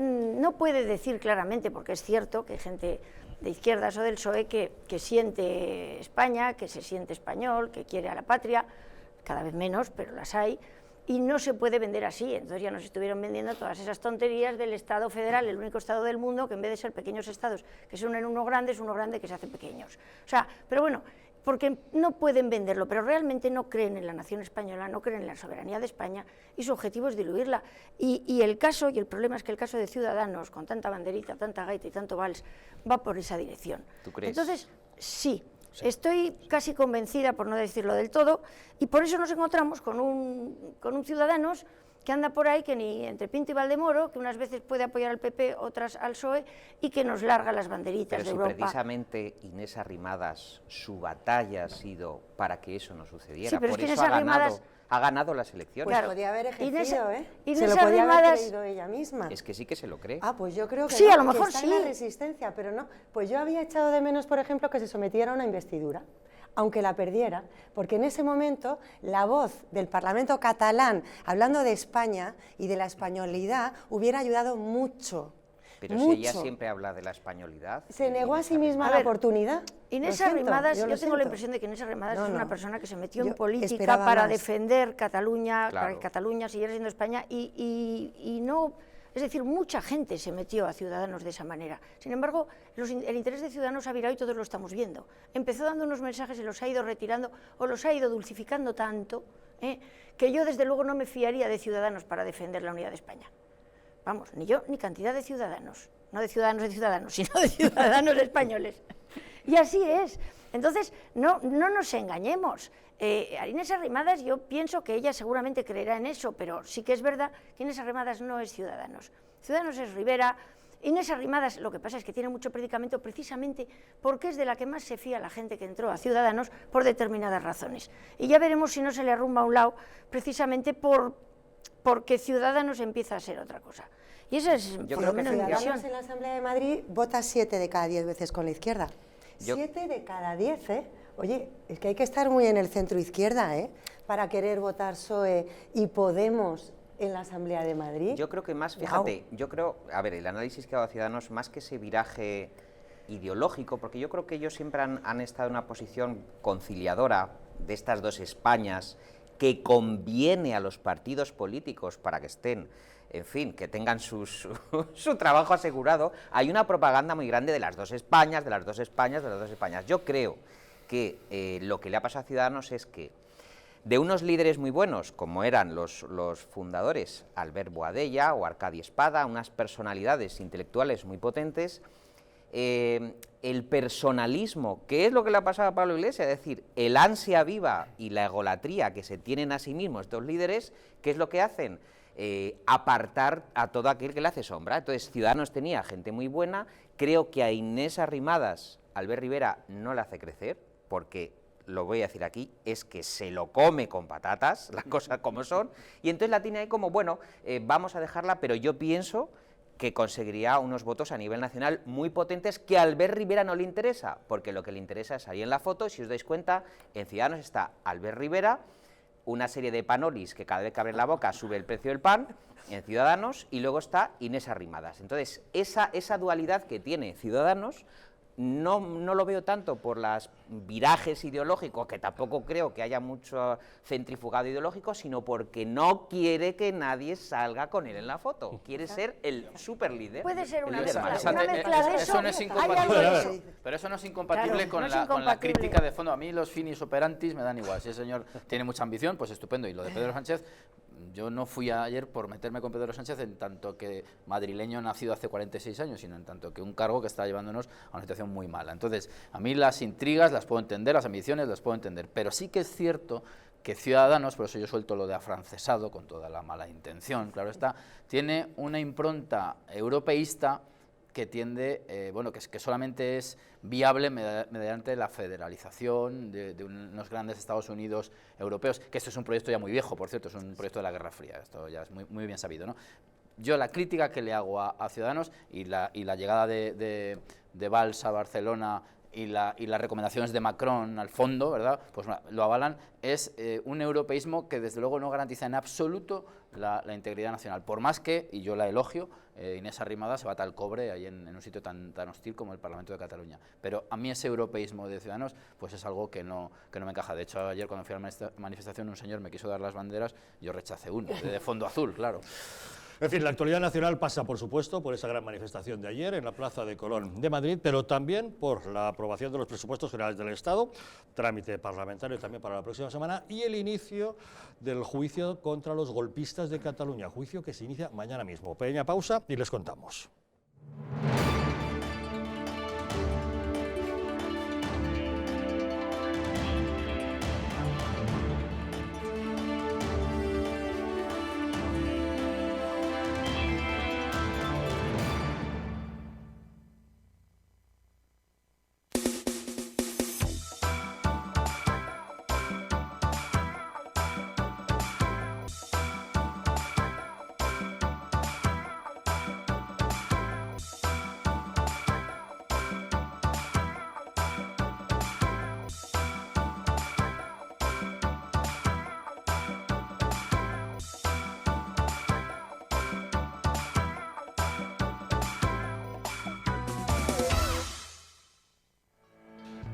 no puede decir claramente, porque es cierto que hay gente de izquierdas o del PSOE que siente España, que se siente español, que quiere a la patria, cada vez menos, pero las hay, y no se puede vender así. Entonces ya nos estuvieron vendiendo todas esas tonterías del Estado federal, el único Estado del mundo que en vez de ser pequeños Estados que se unen uno grande, es uno grande que se hacen pequeños. O sea, pero bueno, porque no pueden venderlo, pero realmente no creen en la nación española, no creen en la soberanía de España, y su objetivo es diluirla. Y el problema es que el caso de Ciudadanos, con tanta banderita, tanta gaita y tanto vals, va por esa dirección. ¿Tú crees? Entonces, sí. Estoy casi convencida, por no decirlo del todo, y por eso nos encontramos con un Ciudadanos que anda por ahí, que ni entre Pinto y Valdemoro, que unas veces puede apoyar al PP, otras al PSOE, y que nos larga las banderitas de Europa. Pero si precisamente Inés Arrimadas, su batalla ha sido para que eso no sucediera, sí, pero por es que eso ha ganado las elecciones. Pues claro, podía haber ejercido, Inés se lo podía Arrimadas, haber creído ella misma. Es que sí que se lo cree. Ah, pues yo creo que sí, no, a lo mejor que está sí. en la resistencia, pero no. Pues yo había echado de menos, por ejemplo, que se sometiera a una investidura, aunque la perdiera, porque en ese momento la voz del Parlamento catalán, hablando de España y de la españolidad, hubiera ayudado mucho. Pero si ella siempre habla de la españolidad... Se negó a sí misma la oportunidad. Inés Arrimadas, yo tengo la impresión de que Inés Arrimadas es una persona que se metió en política para defender Cataluña, para que Cataluña siguiera siendo España, y no... Es decir, mucha gente se metió a Ciudadanos de esa manera. Sin embargo, el interés de Ciudadanos ha virado y todos lo estamos viendo. Empezó dando unos mensajes y los ha ido retirando o los ha ido dulcificando tanto que yo desde luego no me fiaría de Ciudadanos para defender la unidad de España. Vamos, ni yo ni cantidad de ciudadanos. No de ciudadanos, sino de ciudadanos españoles. Y así es. Entonces, no nos engañemos. Inés Arrimadas, yo pienso que ella seguramente creerá en eso, pero sí que es verdad que Inés Arrimadas no es Ciudadanos. Ciudadanos es Rivera. Inés Arrimadas, lo que pasa es que tiene mucho predicamento precisamente porque es de la que más se fía la gente que entró a Ciudadanos por determinadas razones. Y ya veremos si no se le arrumba a un lado precisamente porque Ciudadanos empieza a ser otra cosa. Y eso es, por lo menos, mi visión. En la Asamblea de Madrid vota 7 de cada 10 veces con la izquierda. 7 de cada 10, ¿eh? Oye, es que hay que estar muy en el centro-izquierda, para querer votar PSOE y Podemos en la Asamblea de Madrid. Yo creo que más, fíjate, a ver, el análisis que ha dado Ciudadanos, más que ese viraje ideológico, porque yo creo que ellos siempre han estado en una posición conciliadora de estas dos Españas, que conviene a los partidos políticos para que estén, en fin, que tengan su trabajo asegurado. Hay una propaganda muy grande de las dos Españas, de las dos Españas, de las dos Españas. Yo creo que lo que le ha pasado a Ciudadanos es que de unos líderes muy buenos, como eran los fundadores Albert Boadella o Arcadi Espada, unas personalidades intelectuales muy potentes, el personalismo, que es lo que le ha pasado a Pablo Iglesias, es decir, el ansia viva y la egolatría que se tienen a sí mismos estos líderes, ¿qué es lo que hacen? Apartar a todo aquel que le hace sombra. Entonces, Ciudadanos tenía gente muy buena. Creo que a Inés Arrimadas, Albert Rivera no le hace crecer, porque, lo voy a decir aquí, es que se lo come con patatas, las cosas como son, y entonces la tiene ahí como, bueno, vamos a dejarla, pero yo pienso que conseguiría unos votos a nivel nacional muy potentes que a Albert Rivera no le interesa, porque lo que le interesa es salir en la foto. Si os dais cuenta, en Ciudadanos está Albert Rivera, una serie de panolis que cada vez que abren la boca sube el precio del pan, en Ciudadanos, y luego está Inés Arrimadas. Entonces, esa dualidad que tiene Ciudadanos, no lo veo tanto por los virajes ideológicos, que tampoco creo que haya mucho centrifugado ideológico, sino porque no quiere que nadie salga con él en la foto. Quiere ser el superlíder. Puede ser una mezcla de eso. Eso no es incompatible. Pero eso no es incompatible, claro, con la crítica de fondo. A mí los finis operantis me dan igual. Si el señor tiene mucha ambición, pues estupendo. Y lo de Pedro Sánchez, yo no fui ayer por meterme con Pedro Sánchez en tanto que madrileño nacido hace 46 años, sino en tanto que un cargo que está llevándonos a una situación muy mala. Entonces, a mí las intrigas las puedo entender, las ambiciones las puedo entender, pero sí que es cierto que Ciudadanos, por eso yo suelto lo de afrancesado con toda la mala intención, claro está, tiene una impronta europeísta que tiende, que solamente es viable mediante la federalización de unos grandes Estados Unidos europeos, que esto es un proyecto ya muy viejo, por cierto, es un proyecto de la Guerra Fría, esto ya es muy bien sabido, ¿no? Yo la crítica que le hago a Ciudadanos y la llegada de Valls a Barcelona y las recomendaciones de Macron al fondo, ¿verdad?, pues lo avalan, es un europeísmo que desde luego no garantiza en absoluto la integridad nacional, por más que, y yo la elogio, Inés Arrimadas se bata al cobre ahí en un sitio tan hostil como el Parlamento de Cataluña, pero a mí ese europeísmo de Ciudadanos pues es algo que no me encaja. De hecho, ayer cuando fui a la manifestación un señor me quiso dar las banderas, yo rechacé uno, de fondo azul, claro. En fin, la actualidad nacional pasa, por supuesto, por esa gran manifestación de ayer en la Plaza de Colón de Madrid, pero también por la aprobación de los presupuestos generales del Estado, trámite parlamentario también para la próxima semana, y el inicio del juicio contra los golpistas de Cataluña, juicio que se inicia mañana mismo. Pequeña pausa y les contamos.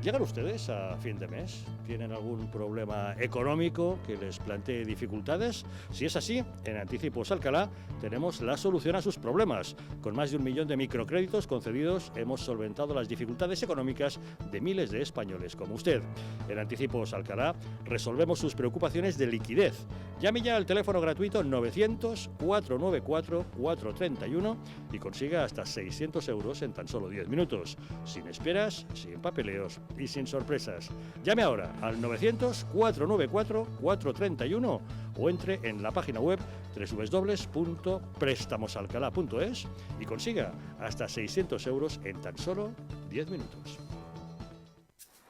¿Llegan ustedes a fin de mes? ¿Tienen algún problema económico que les plantee dificultades? Si es así, en Anticipos Alcalá tenemos la solución a sus problemas. Con más de 1 millón de microcréditos concedidos hemos solventado las dificultades económicas de miles de españoles como usted. En Anticipos Alcalá resolvemos sus preocupaciones de liquidez. Llame ya al teléfono gratuito 900-494-431 y consiga hasta 600 euros en tan solo 10 minutos. Sin esperas, sin papeleos y sin sorpresas. Llame ahora al 900-494-431 o entre en la página web www.prestamosalcalá.es y consiga hasta 600 euros en tan solo 10 minutos.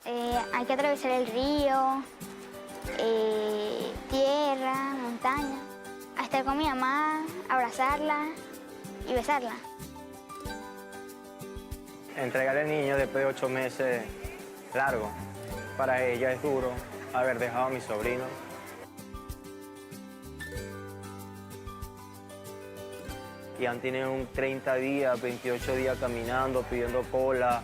Hay que atravesar el río, tierra, montaña, a estar con mi mamá, abrazarla y besarla. Entregar al niño después de 8 meses, largo. Para ella es duro haber dejado a mi sobrino. Y han tenido 30 días, 28 días caminando, pidiendo cola,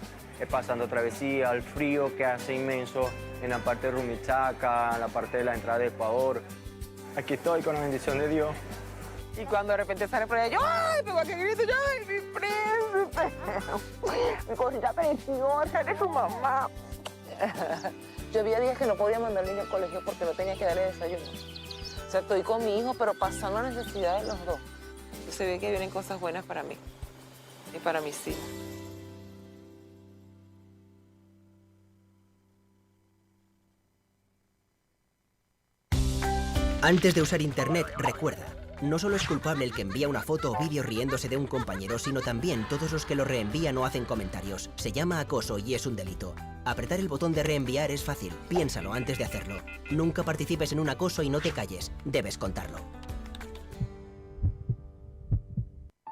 pasando travesía, el frío que hace inmenso en la parte de Rumichaca, en la parte de la entrada de Ecuador. Aquí estoy con la bendición de Dios. Y cuando de repente sale por allá, yo, ¡ay! Pegó aquel grito, yo, ¡ay, mi príncipe! Mi cosita preciosa, eres su mamá. Yo había días que no podía mandar al niño al colegio porque no tenía que darle desayuno. O sea, estoy con mi hijo, pero pasando necesidades los dos. Y se ve que vienen cosas buenas para mí y para mis hijos. Antes de usar Internet, recuerda, no solo es culpable el que envía una foto o vídeo riéndose de un compañero, sino también todos los que lo reenvían o hacen comentarios. Se llama acoso y es un delito. Apretar el botón de reenviar es fácil, piénsalo antes de hacerlo. Nunca participes en un acoso y no te calles, debes contarlo.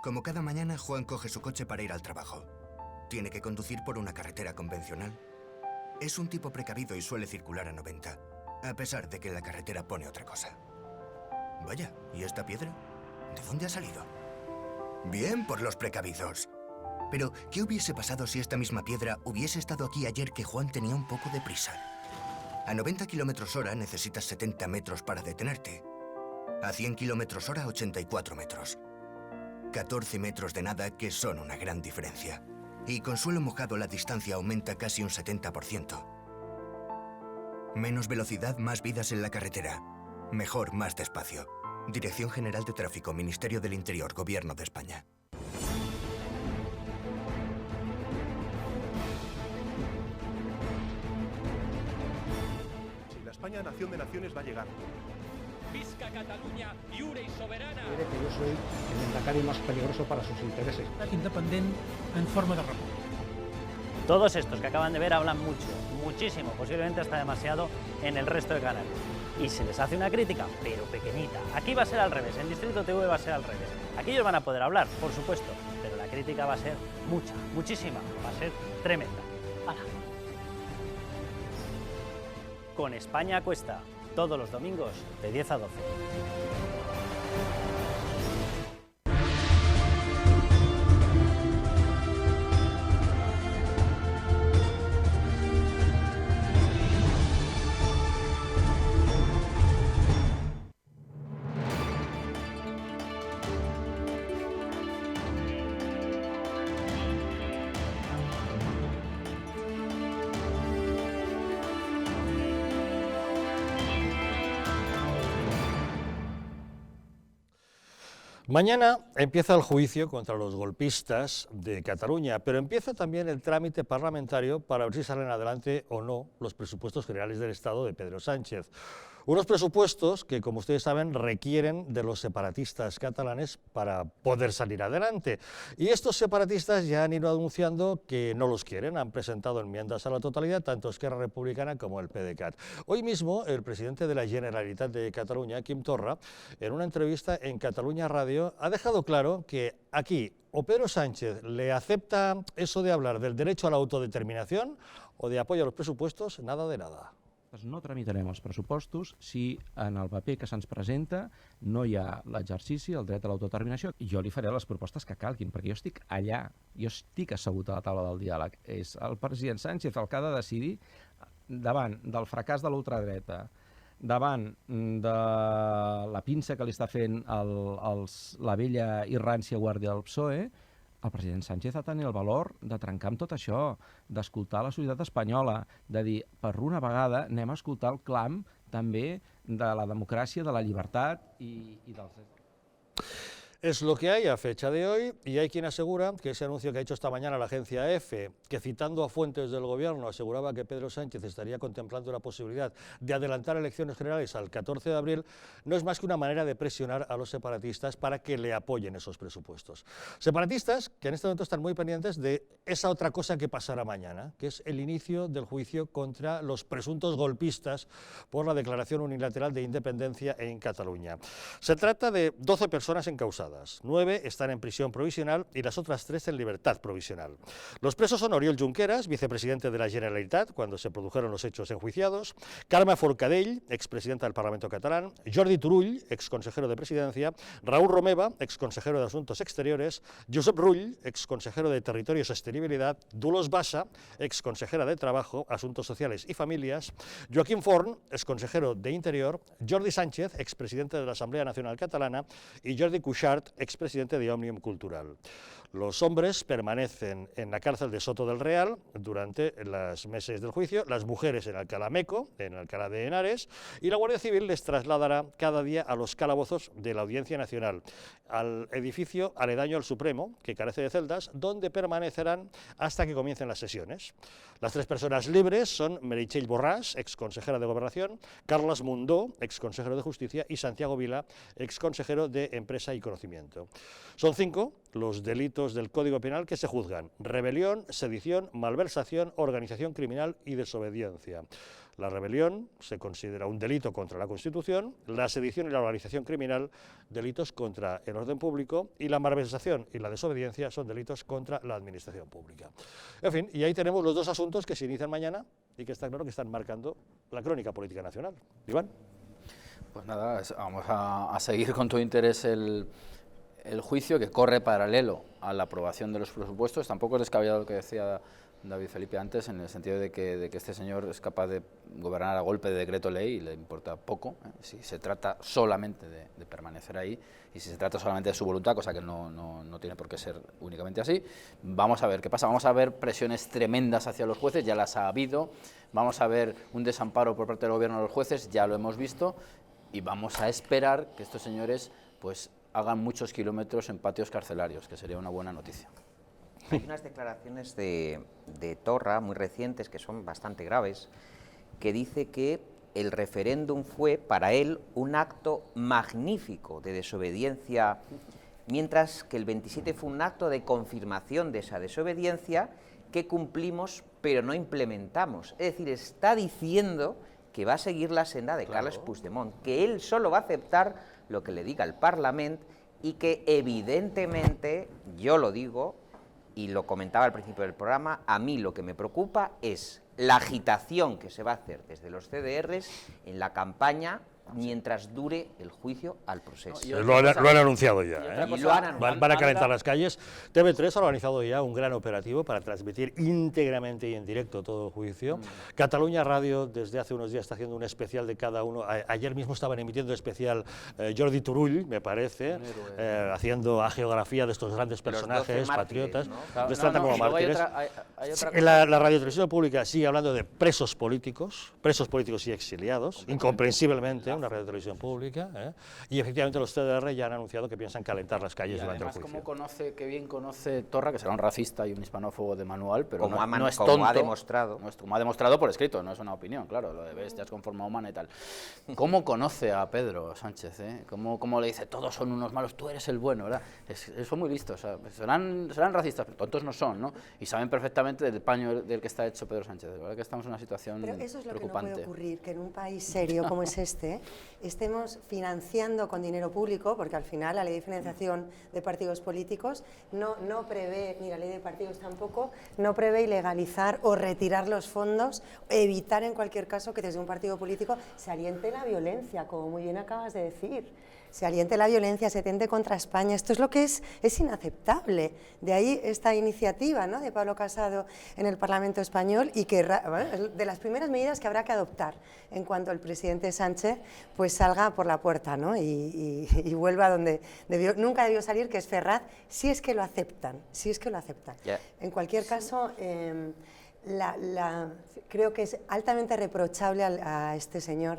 Como cada mañana, Juan coge su coche para ir al trabajo. Tiene que conducir por una carretera convencional. Es un tipo precavido y suele circular a 90, a pesar de que la carretera pone otra cosa. Vaya, ¿y esta piedra? ¿De dónde ha salido? Bien por los precavidos. Pero, ¿qué hubiese pasado si esta misma piedra hubiese estado aquí ayer que Juan tenía un poco de prisa? A 90 km/h necesitas 70 metros para detenerte. A 100 km/h, 84 metros. 14 metros de nada que son una gran diferencia. Y con suelo mojado la distancia aumenta casi un 70%. Menos velocidad, más vidas en la carretera. Mejor, más despacio. Dirección General de Tráfico, Ministerio del Interior, Gobierno de España. Sí, la España nación de naciones va a llegar. Visca Catalunya, lliure i soberana. Cree que yo soy el endacari más peligroso para sus intereses. Independent en forma de república. Todos estos que acaban de ver hablan mucho, muchísimo, posiblemente hasta demasiado en el resto de canales. Y se les hace una crítica, pero pequeñita. Aquí va a ser al revés, en Distrito TV va a ser al revés. Aquí ellos van a poder hablar, por supuesto, pero la crítica va a ser mucha, muchísima, va a ser tremenda. ¡Hala! Con España a cuesta, todos los domingos de 10 a 12. Mañana empieza el juicio contra los golpistas de Cataluña, pero empieza también el trámite parlamentario para ver si salen adelante o no los presupuestos generales del Estado de Pedro Sánchez. Unos presupuestos que, como ustedes saben, requieren de los separatistas catalanes para poder salir adelante. Y estos separatistas ya han ido anunciando que no los quieren, han presentado enmiendas a la totalidad, tanto Esquerra Republicana como el PDeCAT. Hoy mismo, el presidente de la Generalitat de Cataluña, Quim Torra, en una entrevista en Catalunya Radio, ha dejado claro que aquí o Pedro Sánchez le acepta eso de hablar del derecho a la autodeterminación o de apoyo a los presupuestos, nada de nada. No tramitarem els pressupostos si en el paper que se'ns presenta no hi ha l'exercici, el dret a l'autodeterminació. Jo li faré les propostes que calguin, perquè jo estic allà, jo estic assegut a la taula del diàleg. És el president Sánchez el que ha de decidir davant del fracàs de l'ultradreta, davant de la pinça que li està fent la vella i rància guàrdia del PSOE. El president Sánchez ha de tenir el valor de trencar amb tot això, d'escoltar la societat espanyola, de dir, per una vegada anem a escoltar el clam també de la democràcia, de la llibertat i dels drets. Es lo que hay a fecha de hoy, y hay quien asegura que ese anuncio que ha hecho esta mañana la agencia EFE, que citando a fuentes del gobierno aseguraba que Pedro Sánchez estaría contemplando la posibilidad de adelantar elecciones generales al 14 de abril, no es más que una manera de presionar a los separatistas para que le apoyen esos presupuestos. Separatistas que en este momento están muy pendientes de esa otra cosa que pasará mañana, que es el inicio del juicio contra los presuntos golpistas por la declaración unilateral de independencia en Cataluña. Se trata de 12 personas encausadas. 9 están en prisión provisional y las otras 3 en libertad provisional. Los presos son Oriol Junqueras, vicepresidente de la Generalitat cuando se produjeron los hechos enjuiciados, Carme Forcadell, expresidenta del Parlamento catalán, Jordi Turull, exconsejero de Presidencia, Raúl Romeva, exconsejero de Asuntos Exteriores, Josep Rull, exconsejero de Territorio y Sostenibilidad, Dolors Bassa, exconsejera de Trabajo, Asuntos Sociales y Familias, Joaquim Forn, exconsejero de Interior, Jordi Sánchez, expresidente de la Asamblea Nacional Catalana y Jordi Cuixart, expresidente de Òmnium Cultural. Los hombres permanecen en la cárcel de Soto del Real durante los meses del juicio, las mujeres en Alcalá Meco, en Alcalá de Henares, y la Guardia Civil les trasladará cada día a los calabozos de la Audiencia Nacional, al edificio aledaño al Supremo, que carece de celdas, donde permanecerán hasta que comiencen las sesiones. Las 3 personas libres son Meritxell Borràs, exconsejera de Gobernación, Carles Mundó, exconsejero de Justicia, y Santiago Vila, exconsejero de Empresa y Conocimiento. Son 5 los delitos del Código Penal que se juzgan: rebelión, sedición, malversación, organización criminal y desobediencia. La rebelión se considera un delito contra la Constitución, la sedición y la organización criminal, delitos contra el orden público, y la malversación y la desobediencia son delitos contra la administración pública. En fin, y ahí tenemos los 2 asuntos que se inician mañana y que está claro que están marcando la crónica política nacional. Iván. Pues nada, vamos a seguir con todo interés el juicio, que corre paralelo a la aprobación de los presupuestos. Tampoco es descabellado lo que decía David Felipe antes, en el sentido de que este señor es capaz de gobernar a golpe de decreto ley y le importa poco, si se trata solamente de permanecer ahí y si se trata solamente de su voluntad, cosa que no tiene por qué ser únicamente así. Vamos a ver qué pasa, vamos a ver presiones tremendas hacia los jueces, ya las ha habido, vamos a ver un desamparo por parte del gobierno a los jueces, ya lo hemos visto, y vamos a esperar que estos señores pues hagan muchos kilómetros en patios carcelarios, que sería una buena noticia. Hay unas declaraciones de Torra muy recientes que son bastante graves, que dice que el referéndum fue para él un acto magnífico de desobediencia, mientras que el 27 fue un acto de confirmación de esa desobediencia que cumplimos pero no implementamos. Es decir, está diciendo que va a seguir la senda de Carles Puigdemont, que él solo va a aceptar lo que le diga el Parlamento y que evidentemente, yo lo digo, y lo comentaba al principio del programa, a mí lo que me preocupa es la agitación que se va a hacer desde los CDRs en la campaña mientras dure el juicio al proceso. Lo han anunciado ya, van a calentar las calles. TV3 ha organizado ya un gran operativo para transmitir íntegramente y en directo todo el juicio. Cataluña Radio desde hace unos días está haciendo un especial de cada uno. Ayer mismo estaban emitiendo especial Jordi Turull, me parece, haciendo geografía de estos grandes personajes, patriotas. Les tratan como mártires. La radiotelevisión pública sigue hablando de presos políticos y exiliados, incomprensiblemente, una radio de televisión pública, y efectivamente los CDR ya han anunciado que piensan calentar las calles durante el juicio. Qué bien conoce Torra, que será un racista y un hispanófobo de manual, pero no es tonto. Como ha demostrado. Como ha demostrado por escrito, no es una opinión, claro, lo de bestias con forma humana y tal. ¿Cómo conoce a Pedro Sánchez? ¿Cómo le dice, todos son unos malos, tú eres el bueno, ¿verdad? Son muy listos, serán racistas, pero tontos no son, ¿no? Y saben perfectamente del paño del que está hecho Pedro Sánchez. De verdad que estamos en una situación preocupante. Pero eso es lo que no puede ocurrir, que en un país serio como es este, estemos financiando con dinero público, porque al final la ley de financiación de partidos políticos no prevé, ni la ley de partidos tampoco, no prevé ilegalizar o retirar los fondos, evitar en cualquier caso que desde un partido político se aliente la violencia, como muy bien acabas de decir. Se aliente la violencia, se tente contra España. Esto es lo que es inaceptable. De ahí esta iniciativa, ¿no?, de Pablo Casado en el Parlamento español, y que de las primeras medidas que habrá que adoptar en cuanto el presidente Sánchez pues salga por la puerta, ¿no?, y vuelva donde nunca debió salir, que es Ferraz, si es que lo aceptan, Yeah. En cualquier caso, creo que es altamente reprochable a este señor,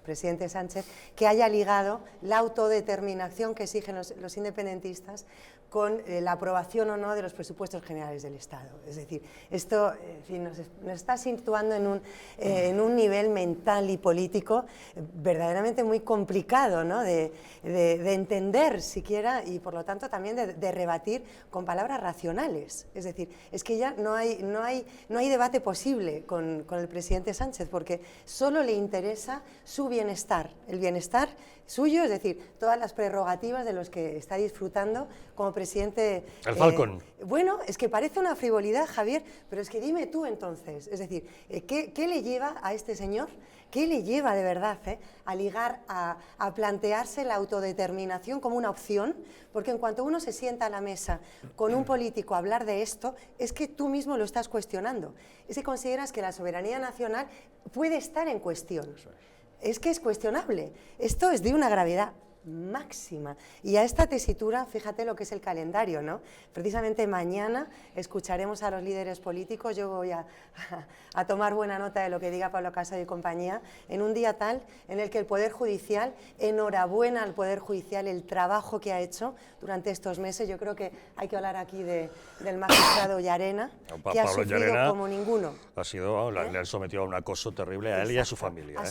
presidente Sánchez, que haya ligado la autodeterminación que exigen los independentistas con la aprobación o no de los presupuestos generales del Estado. Es decir, esto nos está situando en un nivel mental y político verdaderamente muy complicado, ¿no?, de entender siquiera, y por lo tanto también de rebatir con palabras racionales. Es decir, es que ya no hay debate posible con el presidente Sánchez, porque solo le interesa su bienestar, el bienestar suyo, es decir, todas las prerrogativas de los que está disfrutando como presidente. El Falcon. Bueno, es que parece una frivolidad, Javier, pero es que dime tú entonces, es decir, ¿qué le lleva a este señor? ¿Qué le lleva de verdad a ligar, a plantearse la autodeterminación como una opción? Porque en cuanto uno se sienta a la mesa con un político a hablar de esto, es que tú mismo lo estás cuestionando. Es que consideras que la soberanía nacional puede estar en cuestión. Es que es cuestionable. Esto es de una gravedad máxima. Y a esta tesitura, fíjate lo que es el calendario, ¿no? Precisamente mañana escucharemos a los líderes políticos. Yo voy a tomar buena nota de lo que diga Pablo Casado y compañía, en un día tal en el que el Poder Judicial, enhorabuena al Poder Judicial, el trabajo que ha hecho durante estos meses. Yo creo que hay que hablar aquí del magistrado Llarena, que ha sufrido Llarena, como ninguno. Ha sido, le han sometido a un acoso terrible a él y a su familia. A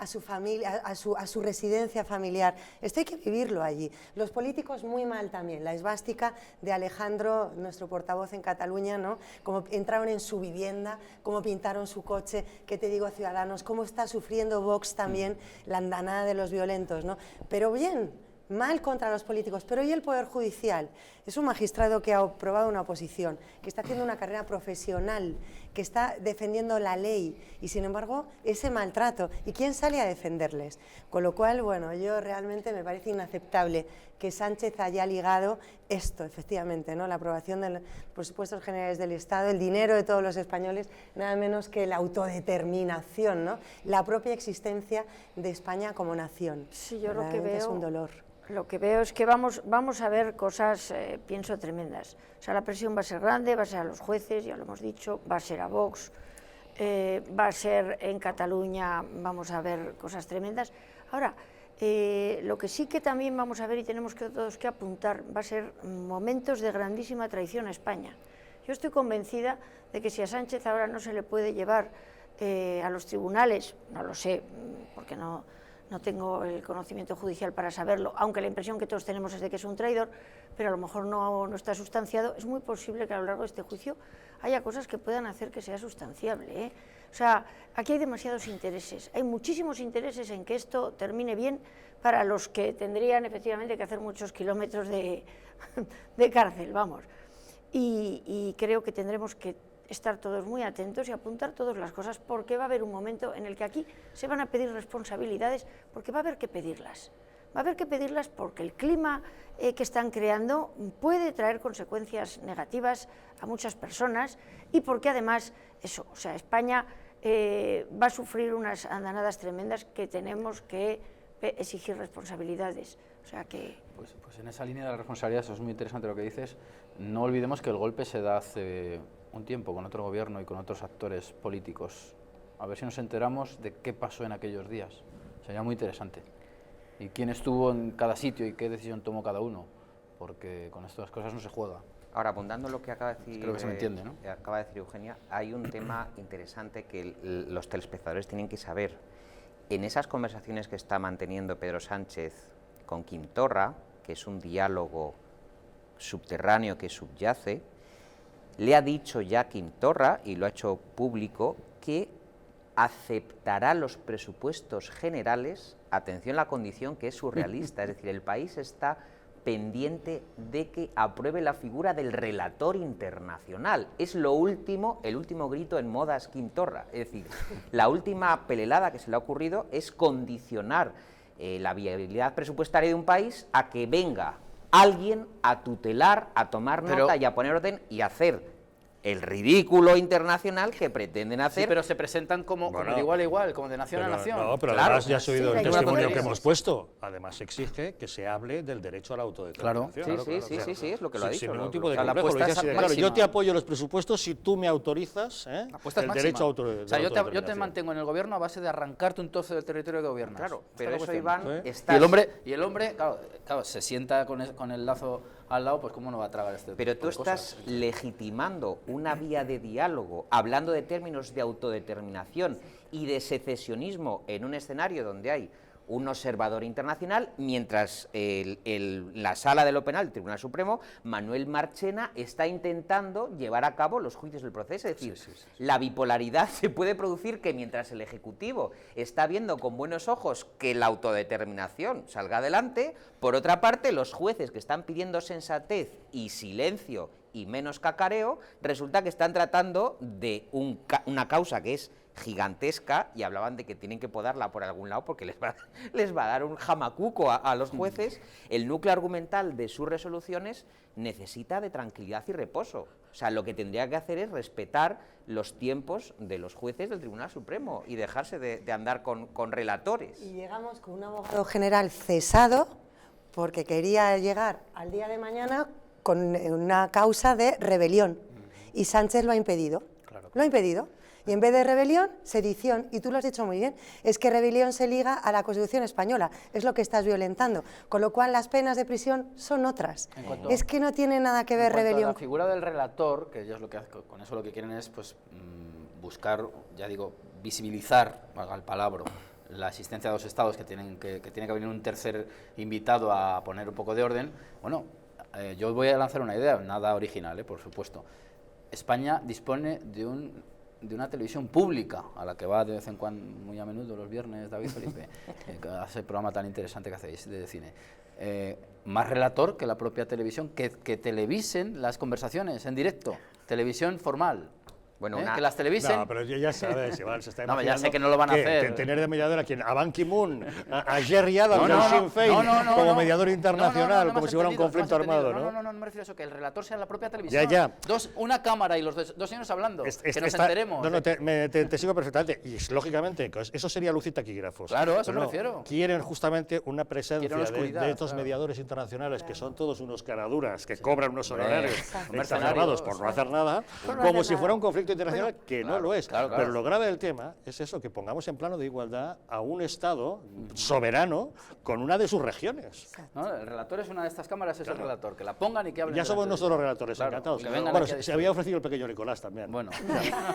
su familia, a su residencia familiar. Esto hay que vivirlo allí. Los políticos muy mal también. La esvástica de Alejandro, nuestro portavoz en Cataluña, ¿no?, cómo entraron en su vivienda, cómo pintaron su coche, qué te digo, Ciudadanos, cómo está sufriendo Vox también la andanada de los violentos, ¿no? Pero bien, mal contra los políticos, pero ¿y el Poder Judicial? Es un magistrado que ha aprobado una oposición, que está haciendo una carrera profesional, que está defendiendo la ley, y sin embargo ese maltrato, ¿y quién sale a defenderles? Con lo cual, bueno, yo realmente me parece inaceptable que Sánchez haya ligado esto, efectivamente, ¿no?, la aprobación de los presupuestos generales del Estado, el dinero de todos los españoles, nada menos que la autodeterminación, ¿no?, la propia existencia de España como nación. Sí, yo lo que veo es un dolor. Lo que veo es que vamos a ver cosas, pienso, tremendas. O sea, la presión va a ser grande, va a ser a los jueces, ya lo hemos dicho, va a ser a Vox, va a ser en Cataluña, vamos a ver cosas tremendas. Ahora, lo que sí que también vamos a ver y tenemos todos que apuntar va a ser momentos de grandísima traición a España. Yo estoy convencida de que si a Sánchez ahora no se le puede llevar a los tribunales, no lo sé, porque no tengo el conocimiento judicial para saberlo, aunque la impresión que todos tenemos es de que es un traidor, pero a lo mejor no está sustanciado. Es muy posible que a lo largo de este juicio haya cosas que puedan hacer que sea sustanciable, ¿eh? O sea, aquí hay demasiados intereses, hay muchísimos intereses en que esto termine bien para los que tendrían efectivamente que hacer muchos kilómetros de cárcel, vamos. Y creo que tendremos que estar todos muy atentos y apuntar todas las cosas, porque va a haber un momento en el que aquí se van a pedir responsabilidades, porque va a haber que pedirlas. Va a haber que pedirlas porque el clima que están creando puede traer consecuencias negativas a muchas personas, y porque además, eso, o sea, España va a sufrir unas andanadas tremendas que tenemos que exigir responsabilidades. O sea que... Pues en esa línea de la responsabilidad, eso es muy interesante lo que dices. No olvidemos que el golpe se da hace un tiempo con otro gobierno y con otros actores políticos. A ver si nos enteramos de qué pasó en aquellos días. Sería muy interesante. Y quién estuvo en cada sitio y qué decisión tomó cada uno, porque con estas cosas no se juega. Ahora, abundando lo que acaba de decir, creo que se me entiende, ¿no? Acaba de decir Eugenia, hay un tema interesante que los telespectadores tienen que saber. En esas conversaciones que está manteniendo Pedro Sánchez con Quim Torra, que es un diálogo subterráneo que subyace, le ha dicho ya Quim Torra, y lo ha hecho público, que aceptará los presupuestos generales, atención a la condición que es surrealista, es decir, el país está pendiente de que apruebe la figura del relator internacional. Es lo último, el último grito en moda Quim Torra. Es decir, la última pelelada que se le ha ocurrido es condicionar la viabilidad presupuestaria de un país a que venga alguien a tutelar, a tomar nota y a poner orden y a hacer el ridículo internacional que pretenden hacer. Sí, pero se presentan como de igual a igual, como de nación a nación. No, pero claro, además ya has oído sí, el testimonio que hemos puesto. Además se exige que se hable del derecho a la autodeterminación. Sí, es lo que lo ha dicho. Sin ningún tipo de la complejo. apuesta Lo dice así de claro. Yo te apoyo los presupuestos si tú me autorizas el derecho a autodeterminación. O sea, yo te mantengo en el gobierno a base de arrancarte un trozo del territorio que gobiernas. Claro, pero eso, Iván, Y el hombre, claro, se sienta con el lazo al lado, pues cómo no va a tragar este Pero tú estás legitimando una vía de diálogo, hablando de términos de autodeterminación y de secesionismo en un escenario donde hay un observador internacional, mientras la sala de lo penal del Tribunal Supremo, Manuel Marchena, está intentando llevar a cabo los juicios del proceso. Es decir, la bipolaridad se puede producir que mientras el Ejecutivo está viendo con buenos ojos que la autodeterminación salga adelante, por otra parte, los jueces que están pidiendo sensatez y silencio y menos cacareo, resulta que están tratando de una causa que es gigantesca, y hablaban de que tienen que podarla por algún lado porque les va a dar un jamacuco a los jueces. El núcleo argumental de sus resoluciones necesita de tranquilidad y reposo. O sea, lo que tendría que hacer es respetar los tiempos de los jueces del Tribunal Supremo y dejarse de andar con relatores. Y llegamos con un abogado general cesado porque quería llegar al día de mañana con una causa de rebelión, y Sánchez lo ha impedido. Lo ha impedido. Y en vez de rebelión, sedición. Y tú lo has dicho muy bien, es que rebelión se liga a la Constitución española, es lo que estás violentando, con lo cual las penas de prisión son otras. Es que no tiene nada que ver rebelión. La figura del relator, que ellos con eso lo que quieren es pues buscar, ya digo, visibilizar, valga el palabra, la existencia de los estados, que tiene que venir un tercer invitado a poner un poco de orden. Bueno, yo voy a lanzar una idea, nada original, por supuesto. España dispone de una televisión pública, a la que va de vez en cuando, muy a menudo, los viernes, David Felipe, ese programa tan interesante que hacéis de cine. Más relator que la propia televisión, que televisen las conversaciones en directo, televisión formal. Bueno, que las televisen. No, pero ya sabes, Iván, se está imaginando. No, ya sé que no lo van a hacer. Tener de mediador a Ban Ki-moon, a Jerry Adams del Sinn Féin, como mediador internacional, como si fuera un conflicto armado, ¿no? No me refiero a eso, que el relator sea la propia televisión. Una cámara y los dos señores hablando, que nos enteremos. No, te sigo perfectamente. Y lógicamente, eso sería luz y taquígrafos. Claro, a eso me refiero. Quieren justamente una presencia de estos mediadores internacionales, que son todos unos caraduras, que cobran unos honorarios exagerados por no hacer nada, como si fuera un conflicto internacional, que no lo es. Pero lo grave del tema es eso, que pongamos en plano de igualdad a un Estado soberano con una de sus regiones. No, el relator es una de estas cámaras, es el relator, que la pongan y que hablen. Ya somos nosotros los relatores, encantados. Bueno, se había ofrecido el pequeño Nicolás también. Bueno,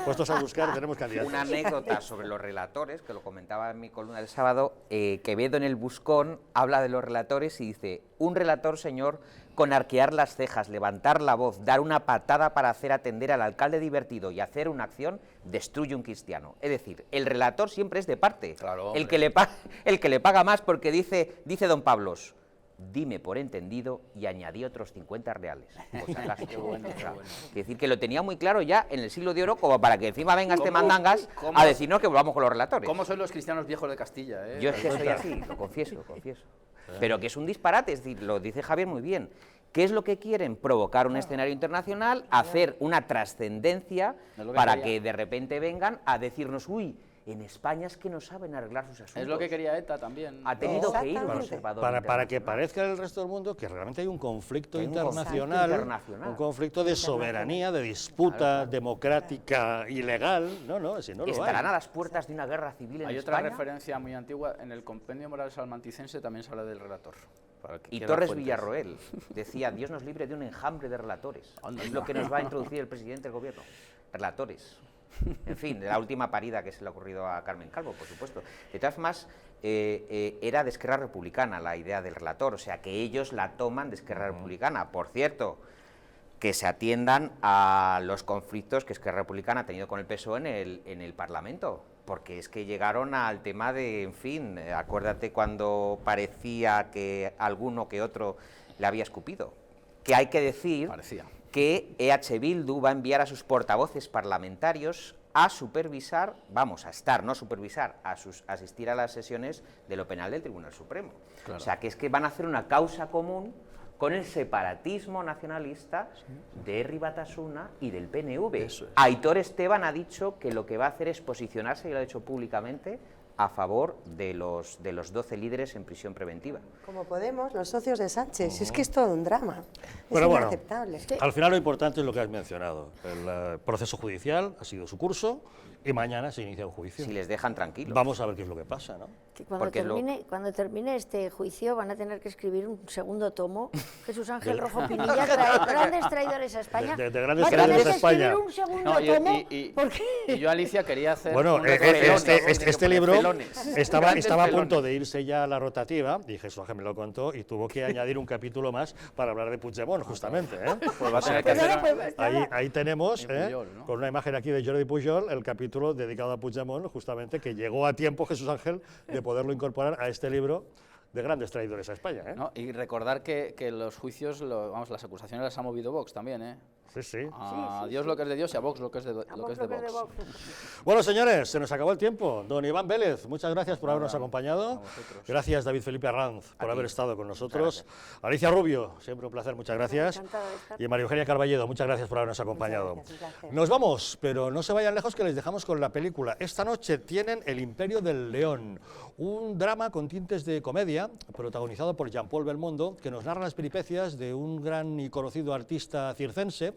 puestos a buscar, tenemos candidatos. Una anécdota sobre los relatores, que lo comentaba en mi columna del sábado, Quevedo en el Buscón habla de los relatores y dice: un relator, señor, con arquear las cejas, levantar la voz, dar una patada para hacer atender al alcalde divertido y hacer una acción, destruye un cristiano. Es decir, el relator siempre es de parte. Claro, el que le paga más, porque dice don Pablos: dime por entendido, y añadí otros 50 reales. Qué bueno. Es decir, que lo tenía muy claro ya en el siglo de oro, como para que encima venga este mandangas a decirnos que volvamos con los relatores. ¿Cómo sois los cristianos viejos de Castilla? Yo es que soy así, lo confieso. Pero que es un disparate, es decir, lo dice Javier muy bien. ¿Qué es lo que quieren? Provocar un escenario internacional, hacer una trascendencia para que de repente vengan a decirnos: uy, en España es que no saben arreglar sus asuntos. Es lo que quería ETA también. Ha tenido que ir un observador para que parezca en el resto del mundo que realmente hay un conflicto internacional, un conflicto de soberanía, de disputa democrática y legal. No, si no lo hay. Estarán a las puertas de una guerra civil en España. Hay otra referencia muy antigua, en el Compendio Moral Salmanticense también se habla del relator. Y Torres Villarroel decía: Dios nos libre de un enjambre de relatores. Es lo que nos va a introducir el presidente del gobierno. Relatores. En fin, de la última parida que se le ha ocurrido a Carmen Calvo, por supuesto. De todas formas, era de Esquerra Republicana la idea del relator, o sea que ellos la toman de Esquerra Republicana. Por cierto, que se atiendan a los conflictos que Esquerra Republicana ha tenido con el PSOE en el Parlamento, porque es que llegaron al tema de, en fin, acuérdate cuando parecía que alguno que otro le había escupido, que hay que decir que EH Bildu va a enviar a sus portavoces parlamentarios a supervisar, vamos, a estar, no supervisar, a asistir a las sesiones de lo penal del Tribunal Supremo. Claro. O sea, que es que van a hacer una causa común con el separatismo nacionalista de Herri Batasuna y del PNV. Eso es. Aitor Esteban ha dicho que lo que va a hacer es posicionarse, y lo ha dicho públicamente, a favor de los 12 líderes en prisión preventiva. Como Podemos, los socios de Sánchez, es que es todo un drama, Pero es inaceptable. Al final lo importante es lo que has mencionado, el proceso judicial ha sido su curso y mañana se inicia un juicio. Si les dejan tranquilos. Vamos a ver qué es lo que pasa, ¿no? Que cuando termine este juicio van a tener que escribir un segundo tomo. Jesús Ángel Rojo Pinilla trae grandes traidores a España. De grandes traidores a España. Un segundo tomo. Y yo, Alicia, quería hacer... Bueno, este libro estaba a punto de irse ya a la rotativa, y Jesús Ángel me lo contó, y tuvo que añadir un capítulo más para hablar de Puigdemont, justamente. Pues va a tener que hacer... Ahí tenemos, con una imagen aquí de Jordi Pujol, el capítulo dedicado a Puigdemont, justamente, que llegó a tiempo Jesús Ángel de poderlo incorporar a este libro de grandes traidores a España. No, y recordar que los juicios, las acusaciones las ha movido Vox también, Sí, sí. A Dios lo que es de Dios y a Vox lo que es de Vox. Bueno, señores, se nos acabó el tiempo. Don Iván Vélez, muchas gracias por habernos acompañado. Gracias, David Felipe Arranz, por haber estado con nosotros. Alicia Rubio, siempre un placer, muchas gracias. Y María Eugenia Carballedo, muchas gracias por habernos acompañado. Nos vamos, pero no se vayan lejos, que les dejamos con la película. Esta noche tienen El Imperio del León, un drama con tintes de comedia, protagonizado por Jean-Paul Belmondo, que nos narra las peripecias de un gran y conocido artista circense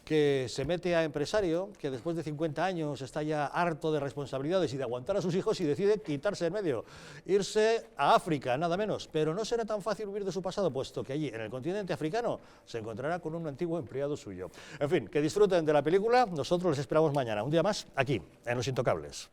que se mete a empresario, que después de 50 años está ya harto de responsabilidades y de aguantar a sus hijos, y decide quitarse en medio, irse a África, nada menos. Pero no será tan fácil huir de su pasado, puesto que allí, en el continente africano, se encontrará con un antiguo empleado suyo. En fin, que disfruten de la película. Nosotros les esperamos mañana, un día más, aquí, en Los Intocables.